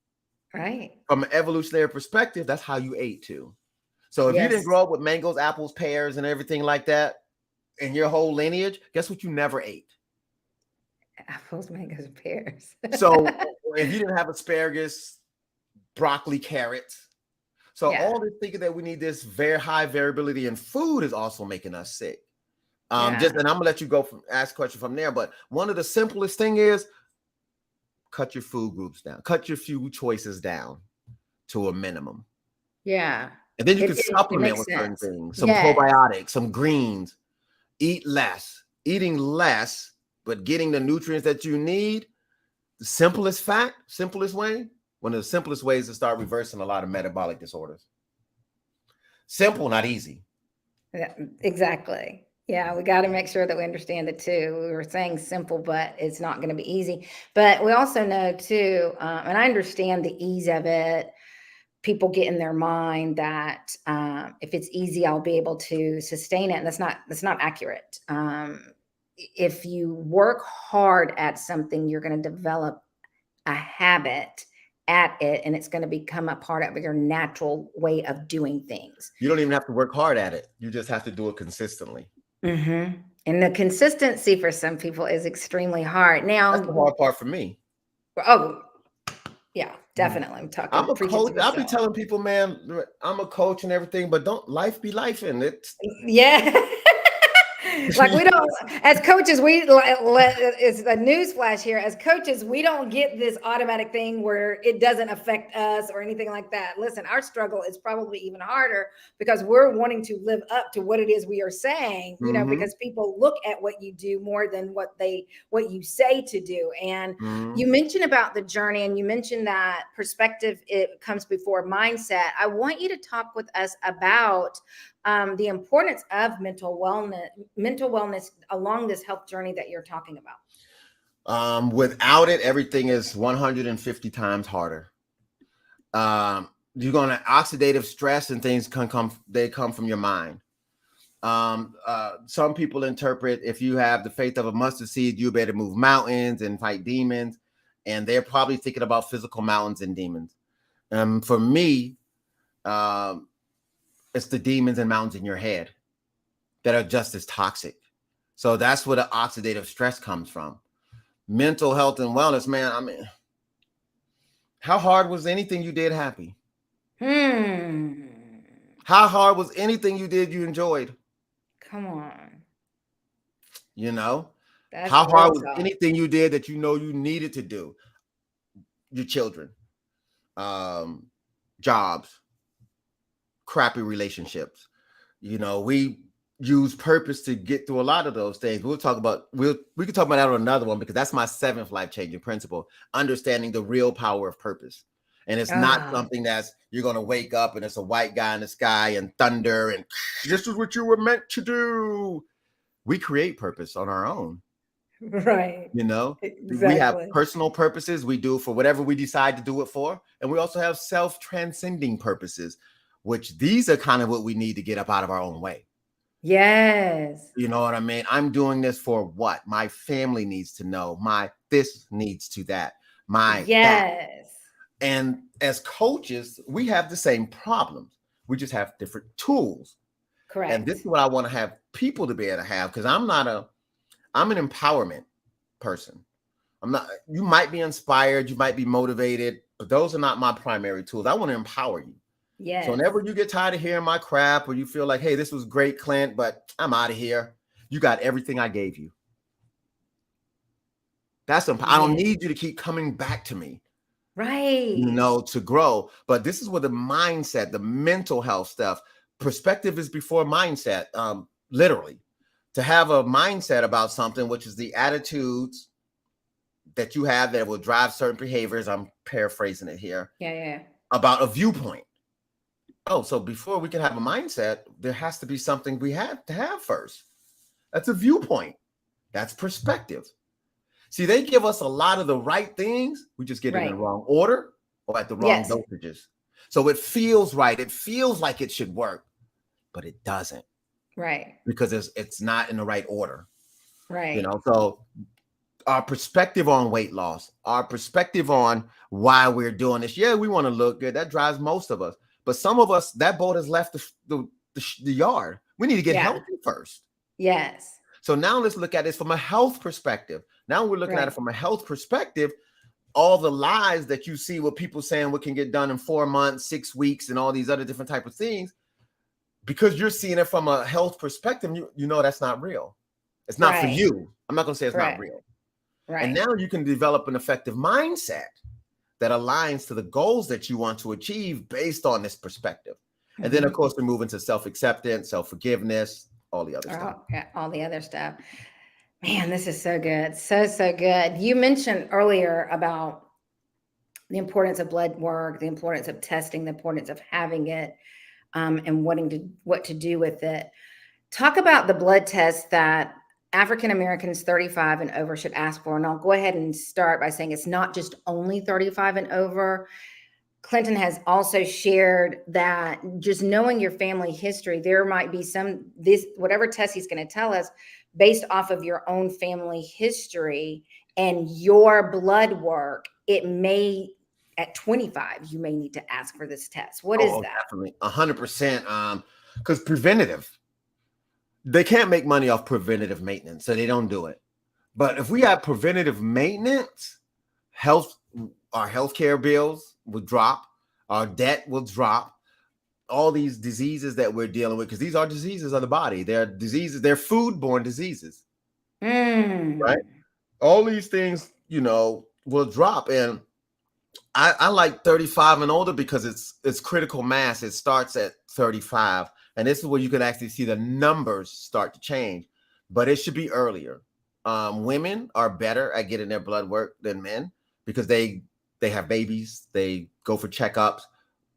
Right. From an evolutionary perspective, that's how you ate too. So if you didn't grow up with mangoes, apples, pears, and everything like that in your whole lineage, guess what you never ate? Apples, mangoes, and pears. So if you didn't have asparagus, broccoli, carrots. So all this thinking that we need this very high variability in food is also making us sick. And I'm gonna let you go ask a question from there. But one of the simplest thing is cut your food groups down, cut your food choices down to a minimum. Yeah. And then you can supplement with certain things, some probiotics, some greens. Eat less. Eating less, but getting the nutrients that you need. The simplest way, one of the simplest ways to start reversing a lot of metabolic disorders. Simple, not easy. Yeah, exactly. Yeah, we got to make sure that we understand it too. We were saying simple, but it's not going to be easy. But we also know too, and I understand the ease of it. People get in their mind that if it's easy, I'll be able to sustain it, and that's not accurate. If you work hard at something, you're going to develop a habit at it, and it's going to become a part of your natural way of doing things. You don't even have to work hard at it. You just have to do it consistently. Mm-hmm. And the consistency for some people is extremely hard. Now, that's the hard part for me. Oh, yeah, definitely. I'm a coach. I'll be telling people, man, I'm a coach and everything, but don't life be life in it. Yeah. Like we don't, as coaches, it's a news flash here. As coaches, we don't get this automatic thing where it doesn't affect us or anything like that. Listen, our struggle is probably even harder because we're wanting to live up to what it is we are saying, you know, because people look at what you do more than what you say to do. And you mentioned about the journey, and you mentioned that perspective, it comes before mindset. I want you to talk with us about the importance of mental wellness along this health journey that you're talking about. Without it, everything is 150 times harder. You're going to oxidative stress and things come from your mind. Some people interpret if you have the faith of a mustard seed, you'll be able to move mountains and fight demons. And they're probably thinking about physical mountains and demons. For me, it's the demons and mountains in your head that are just as toxic. So that's where the oxidative stress comes from. Mental health and wellness, man. I mean, how hard was anything you did happy? How hard was anything you did you enjoyed? Come on. You know, That's how hard was tough. anything you did that you know you needed to do? Your children, jobs, crappy relationships. You know, we use purpose to get through a lot of those things. We can talk about that on another one, because that's my 7th life-changing principle, understanding the real power of purpose. And it's not something that's you're going to wake up and it's a white guy in the sky and thunder and this is what you were meant to do. We create purpose on our own. Right. You know, exactly. We have personal purposes we do for whatever we decide to do it for. And we also have self-transcending purposes, which these are kind of what we need to get up out of our own way. Yes. You know what I mean? I'm doing this for what? My family needs to know. This needs to that. That. And as coaches, we have the same problems. We just have different tools. Correct. And this is what I want to have people to be able to have, because I'm an empowerment person. You might be inspired, you might be motivated, but those are not my primary tools. I want to empower you. Yes. So whenever you get tired of hearing my crap, or you feel like, hey, this was great, Clint, but I'm out of here, you got everything I gave you. I don't need you to keep coming back to me. Right. You know, to grow. But this is where the mindset, the mental health stuff, perspective is before mindset, literally. To have a mindset about something, which is the attitudes that you have that will drive certain behaviors. I'm paraphrasing it here. Yeah. About a viewpoint. Oh, so before we can have a mindset, there has to be something we have to have first. That's a viewpoint. That's perspective. See, they give us a lot of the right things. We just get it in the wrong order or at the wrong dosages. So it feels right. It feels like it should work, but it doesn't. Right. Because it's not in the right order. Right. You know, so our perspective on weight loss, our perspective on why we're doing this. Yeah, we want to look good. That drives most of us. But some of us, that boat has left the yard. We need to get healthy first. Yes. So now let's look at this from a health perspective. Now we're looking at it from a health perspective. All the lies that you see with people saying what can get done in 4 months, 6 weeks, and all these other different type of things, because you're seeing it from a health perspective, you know that's not real. It's not for you. I'm not going to say it's not real. Right. And now you can develop an effective mindset that aligns to the goals that you want to achieve based on this perspective. And then, of course, we move into self-acceptance, self-forgiveness, all the other stuff. Yeah, all the other stuff. Man, this is so good. So good. You mentioned earlier about the importance of blood work, the importance of testing, the importance of having it, and what to do with it. Talk about the blood test that African Americans 35 and over should ask for. And I'll go ahead and start by saying it's not just only 35 and over. Clinton has also shared that just knowing your family history, there might be whatever test he's going to tell us based off of your own family history and your blood work, it may at 25, you may need to ask for this test. What is that? Definitely 100%. Because preventative, they can't make money off preventative maintenance, so they don't do it. But if we have preventative maintenance, our healthcare bills will drop, our debt will drop, all these diseases that we're dealing with, because these are diseases of the body. They're diseases, they're foodborne diseases, right? All these things, will drop. And I like 35 and older because it's critical mass. It starts at 35. And this is where you can actually see the numbers start to change. But it should be earlier. Women are better at getting their blood work than men because they have babies, they go for checkups,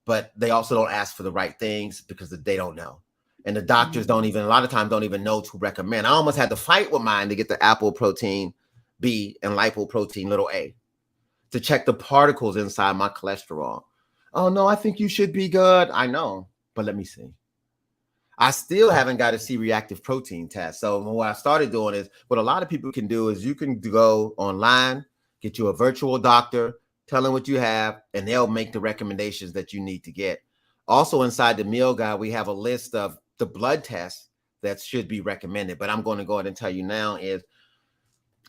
but they also don't ask for the right things because they don't know. And the doctors a lot of times don't even know to recommend. I almost had to fight with mine to get the apoprotein B and lipoprotein little a to check the particles inside my cholesterol. Oh no, I think you should be good. I know, but let me see. I still haven't got a C-reactive protein test. So what I started doing is, what a lot of people can do is you can go online, get you a virtual doctor, tell them what you have, and they'll make the recommendations that you need to get. Also inside the meal guide, we have a list of the blood tests that should be recommended. But I'm going to go ahead and tell you now is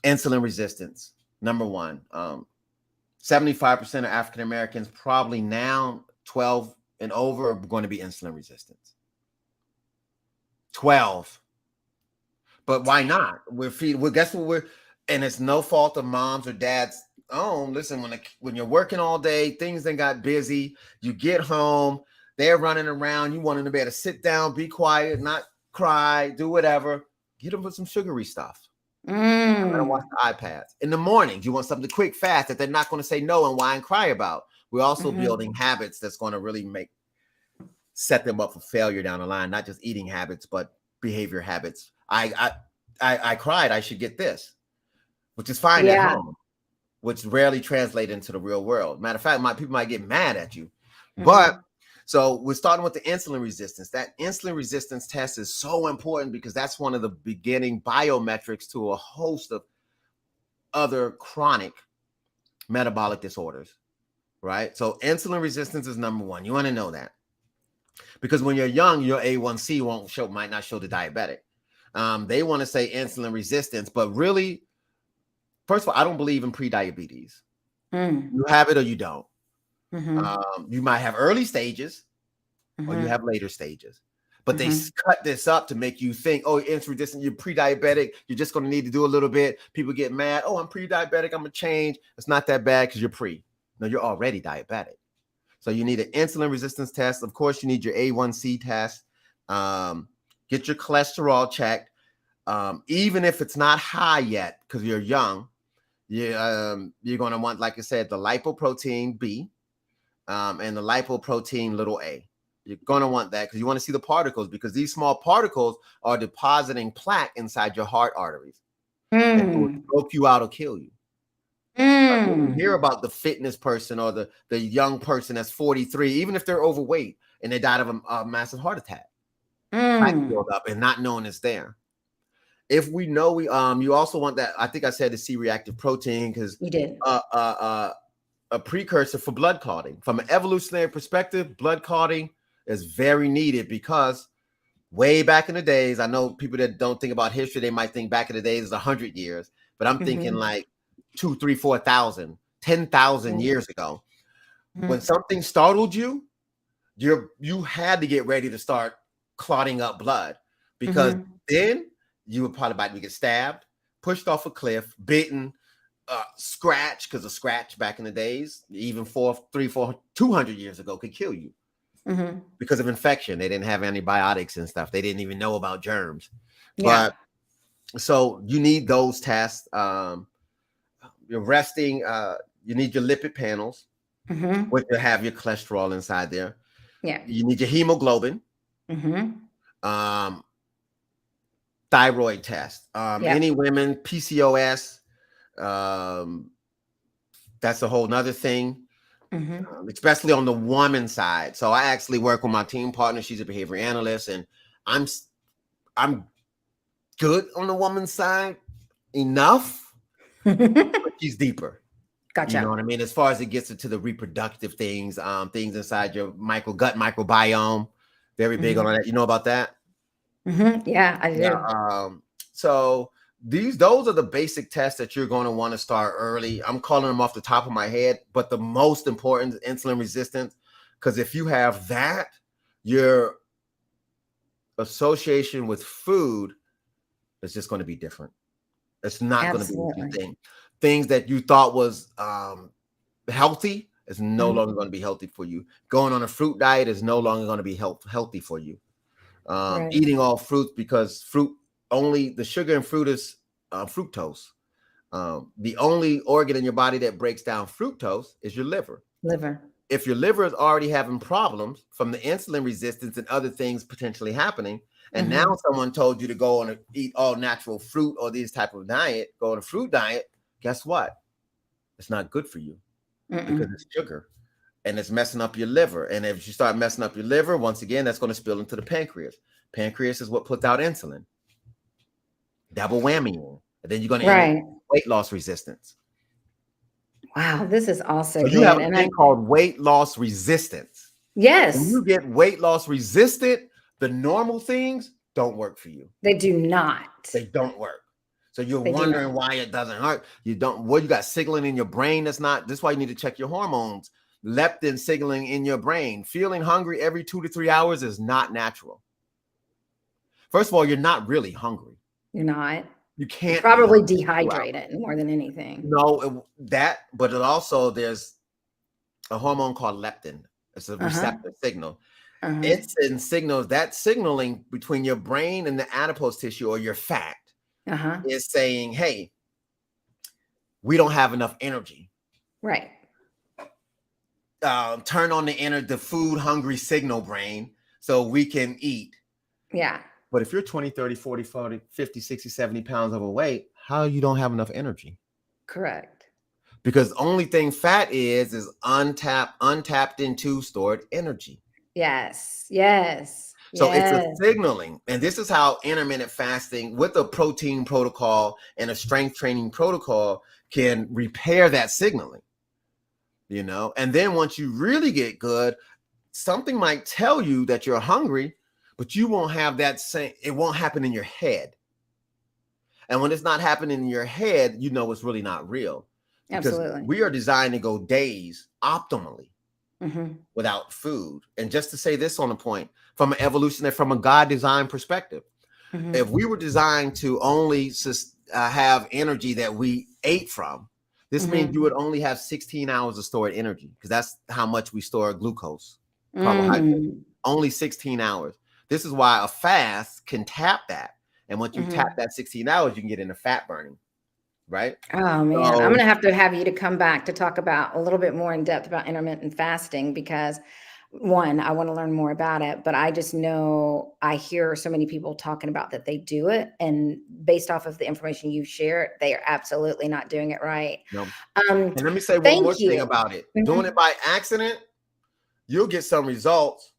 insulin resistance. Number one, 75% of African Americans probably now 12 and over are going to be insulin resistant. 12. But why not? Guess what and it's no fault of moms or dads. Oh, listen, when you're working all day, things then got busy. You get home, they're running around. You want them to be able to sit down, be quiet, not cry, do whatever. Get them with some sugary stuff. And watch the iPads. In the mornings, you want something quick, fast that they're not going to say no and why and cry about. We're also building habits that's going to really set them up for failure down the line, not just eating habits, but behavior habits. I cried, I should get this, which is fine at home, which rarely translates into the real world. Matter of fact, people might get mad at you. But so we're starting with the insulin resistance. That insulin resistance test is so important because that's one of the beginning biometrics to a host of other chronic metabolic disorders, right? So insulin resistance is number one. You want to know that. Because when you're young, your A1C might not show the diabetic. They want to say insulin resistance, but really, first of all, I don't believe in pre-diabetes. You have it or you don't. You might have early stages or you have later stages, but they cut this up to make you think, oh, insulin resistant, you're pre-diabetic, you're just going to need to do a little bit. People get mad. Oh, I'm pre-diabetic, I'm going to change. It's not that bad because you're pre. No, you're already diabetic. So you need an insulin resistance test. Of course, you need your A1C test. Get your cholesterol checked. Even if it's not high yet, because you're young, you're going to want, like I said, the lipoprotein B and the lipoprotein little a. You're going to want that because you want to see the particles, because these small particles are depositing plaque inside your heart arteries. And it will choke you out or kill you. When you hear about the fitness person or the young person that's 43, even if they're overweight and they died of a massive heart attack, plaque build up and not knowing it's there. If we know you also want that. I think I said the C-reactive protein because you did a precursor for blood clotting. From an evolutionary perspective, blood clotting is very needed because way back in the days, I know people that don't think about history, they might think back in the days is 100 years, but I'm thinking like 2,000, 3,000, 4,000, 10,000 years ago. When something startled you, you had to get ready to start clotting up blood, because then you were probably about to get stabbed, pushed off a cliff, bitten, scratched, because a scratch back in the days, even 200 years ago, could kill you because of infection. They didn't have antibiotics and stuff. They didn't even know about germs. But so you need those tests. You're resting. You need your lipid panels, which will have your cholesterol inside there. Yeah. You need your hemoglobin. Thyroid test. Any women, PCOS. That's a whole nother thing, especially on the woman side. So I actually work with my team partner. She's a behavior analyst, and I'm good on the woman's side enough, but she's deeper. Gotcha. You know what I mean? As far as it gets into the reproductive things, things inside your gut microbiome, very big on that. You know about that? Yeah, I do. Yeah, so those are the basic tests that you're going to want to start early. I'm calling them off the top of my head, but the most important is insulin resistance, because if you have that, your association with food is just going to be different. It's not going to be the same thing. Things that you thought was healthy is no longer going to be healthy for you. Going on a fruit diet is no longer going to be healthy for you. Eating all fruits, because the sugar in fruit is fructose. The only organ in your body that breaks down fructose is your liver. If your liver is already having problems from the insulin resistance and other things potentially happening, and now someone told you to go on eat all natural fruit or these type of diet, go on a fruit diet, guess what? It's not good for you because it's sugar and it's messing up your liver. And if you start messing up your liver, once again, that's going to spill into the pancreas. Pancreas is what puts out insulin. Double whammy. And then you're going to end up with weight loss resistance. Wow, this is also so you have a thing called weight loss resistance. Yes. When you get weight loss resistant, the normal things don't work for you. They do not. They don't work. So you're wondering why it doesn't hurt. You got signaling in your brain that's not. This is why you need to check your hormones. Leptin signaling in your brain. Feeling hungry every 2 to 3 hours is not natural. First of all, you're not really hungry. You're not. You can't. You're probably dehydrated more than anything. No, but it also, there's a hormone called leptin. It's a receptor signal. It's in signals, that signaling between your brain and the adipose tissue or your fat is saying, hey, we don't have enough energy. Right. Turn on the food hungry signal, brain, so we can eat. Yeah. But if you're 20, 30, 40, 40, 50, 60, 70 pounds overweight, how you don't have enough energy? Correct. Because the only thing fat is untapped into stored energy. Yes. So it's a signaling. And this is how intermittent fasting with a protein protocol and a strength training protocol can repair that signaling, and then once you really get good, something might tell you that you're hungry, but you won't have it won't happen in your head. And when it's not happening in your head, it's really not real. Absolutely. We are designed to go days optimally without food. And just to say this on the point, from an evolutionary, from a God design perspective, if we were designed to only have energy that we ate from, this means you would only have 16 hours of stored energy, because that's how much we store glucose, carbohydrate, only 16 hours. This is why a fast can tap that. And once you tap that 16 hours, you can get into fat burning. Right. Oh, man. So, I'm going to have you to come back to talk about a little bit more in depth about intermittent fasting, because one, I want to learn more about it, but I just know I hear so many people talking about that they do it. And based off of the information you shared, they are absolutely not doing it right. No. And let me say one more thing about it. Doing it by accident, you'll get some results,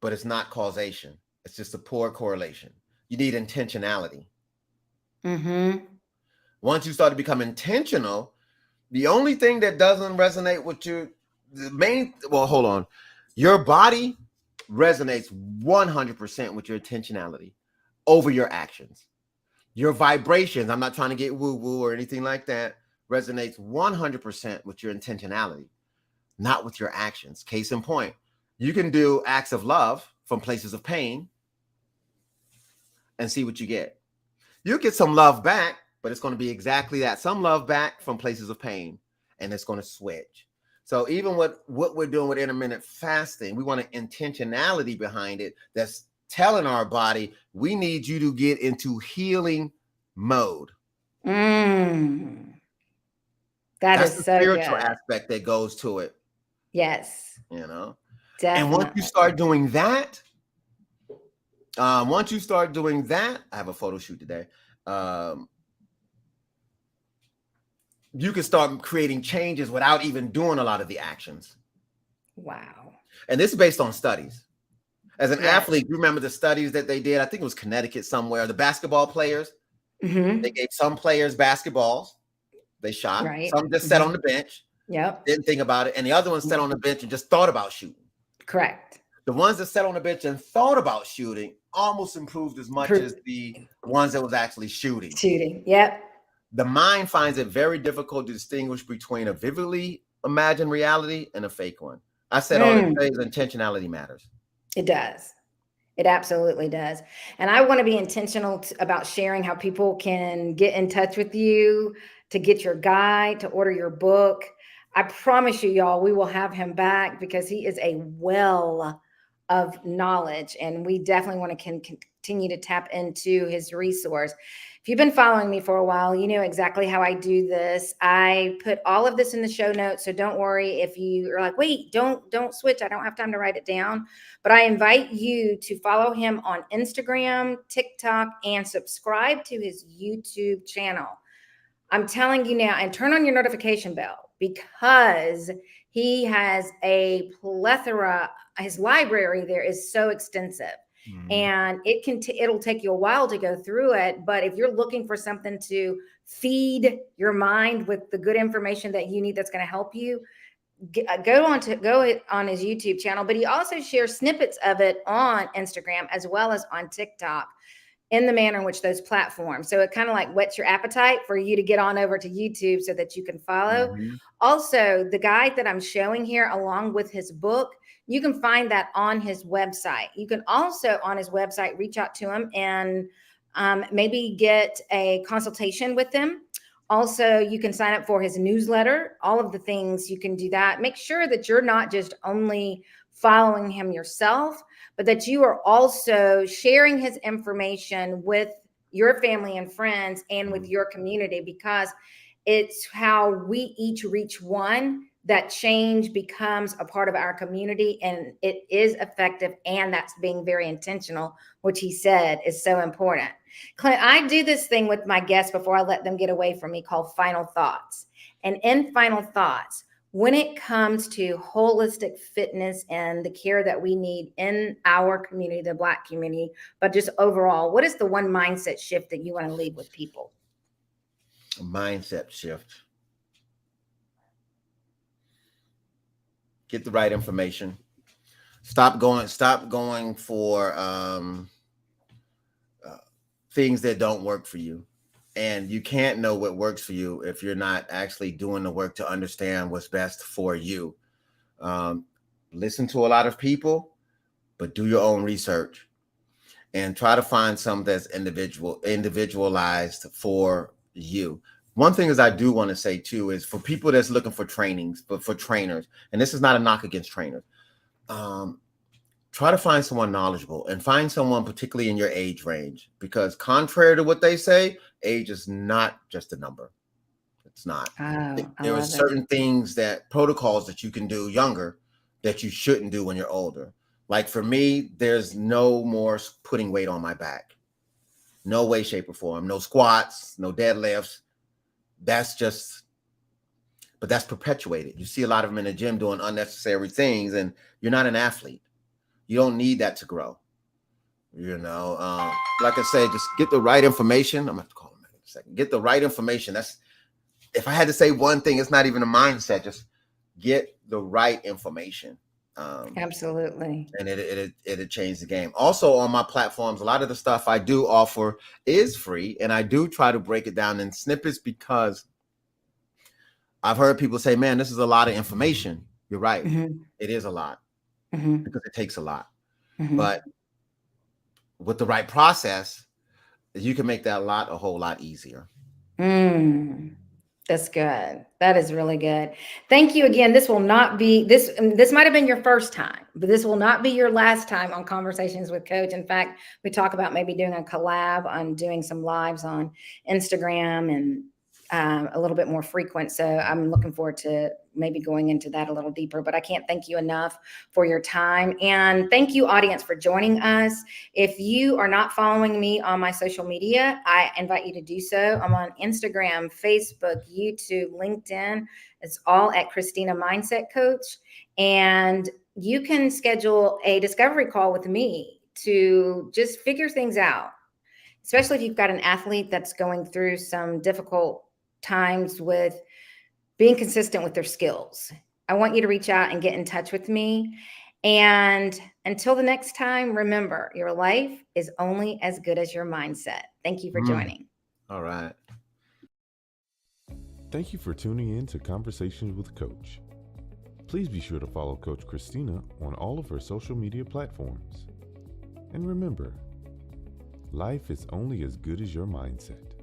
but it's not causation. It's just a poor correlation. You need intentionality. Once you start to become intentional, the only thing that doesn't resonate with hold on. Your body resonates 100% with your intentionality over your actions. Your vibrations, I'm not trying to get woo-woo or anything like that, resonates 100% with your intentionality, not with your actions. Case in point, you can do acts of love from places of pain and see what you get. You get some love back, but it's going to be exactly that. Some love back from places of pain, and it's going to switch. So even what we're doing with intermittent fasting, we want an intentionality behind it that's telling our body, we need you to get into healing mode. That's the so spiritual good. aspect that goes to it. Yes. Definitely. And once you start doing that, I have a photo shoot today. You can start creating changes without even doing a lot of the actions. Wow. And this is based on studies. As an athlete, you remember the studies that they did? I think it was Connecticut somewhere. The basketball players, they gave some players basketballs. They shot. Right. Some just sat on the bench. Yep. Didn't think about it. And the other ones sat on the bench and just thought about shooting. Correct. The ones that sat on the bench and thought about shooting almost improved as much as the ones that was actually shooting. Yep. The mind finds it very difficult to distinguish between a vividly imagined reality and a fake one. I said all the days intentionality matters. It does. It absolutely does. And I want to be intentional about sharing how people can get in touch with you to get your guide, to order your book. I promise you, y'all, we will have him back because he is a well of knowledge. And we definitely want to continue to tap into his resource. If you've been following me for a while, you know exactly how I do this. I put all of this in the show notes. So don't worry if you are like, wait, don't switch. I don't have time to write it down. But I invite you to follow him on Instagram, TikTok, and subscribe to his YouTube channel. I'm telling you now, and turn on your notification bell because he has a plethora. His library there is so extensive. And it'll take you a while to go through it. But if you're looking for something to feed your mind with the good information that you need that's going to help you, go on his YouTube channel. But he also shares snippets of it on Instagram as well as on TikTok in the manner in which those platforms. So it kind of like whets your appetite for you to get on over to YouTube so that you can follow. Also, the guide that I'm showing here, along with his book, you can find that on his website. You can also on his website reach out to him and maybe get a consultation with him. Also, you can sign up for his newsletter, all of the things you can do that. Make sure that you're not just only following him yourself, but that you are also sharing his information with your family and friends and with your community, because it's how we each reach one that change becomes a part of our community, and it is effective, and that's being very intentional, which he said is so important. Clint, I do this thing with my guests before I let them get away from me called Final Thoughts. And in Final Thoughts, when it comes to holistic fitness and the care that we need in our community, the Black community, but just overall, what is the one mindset shift that you want to leave with people? Mindset shift. Get the right information. Stop going for things that don't work for you. And you can't know what works for you if you're not actually doing the work to understand what's best for you. Listen to a lot of people, but do your own research and try to find something that's individualized for you. One thing is I do want to say too is for people that's looking for trainings, but for trainers, and this is not a knock against trainers, try to find someone knowledgeable and find someone particularly in your age range, because contrary to what they say, age is not just a number. It's not. There are certain things protocols that you can do younger that you shouldn't do when you're older. Like for me, there's no more putting weight on my back. No way, shape, or form. No squats, no deadlifts. But that's perpetuated. You see a lot of them in the gym doing unnecessary things, and you're not an athlete. You don't need that to grow. Like I said, just get the right information. I'm going to have to call him in a second. Get the right information. If I had to say one thing, it's not even a mindset. Just get the right information. Absolutely. And it'll change the game. Also on my platforms, a lot of the stuff I do offer is free, and I do try to break it down in snippets because I've heard people say, man, this is a lot of information. You're right. It is a lot because it takes a lot. But with the right process, you can make that a whole lot easier. That's good. That is really good. Thank you again. This will not be this might have been your first time, but this will not be your last time on Conversations with Coach. In fact, we talk about maybe doing a collab on doing some lives on Instagram and a little bit more frequent. So I'm looking forward to maybe going into that a little deeper, but I can't thank you enough for your time. And thank you, audience, for joining us. If you are not following me on my social media, I invite you to do so. I'm on Instagram, Facebook, YouTube, LinkedIn. It's all at Christina Mindset Coach. And you can schedule a discovery call with me to just figure things out, especially if you've got an athlete that's going through some difficult times with being consistent with their skills. I want you to reach out and get in touch with me. And until the next time, remember, your life is only as good as your mindset. Thank you for joining. All right. Thank you for tuning in to Conversations with Coach. Please be sure to follow Coach Christina on all of her social media platforms. And remember, life is only as good as your mindset.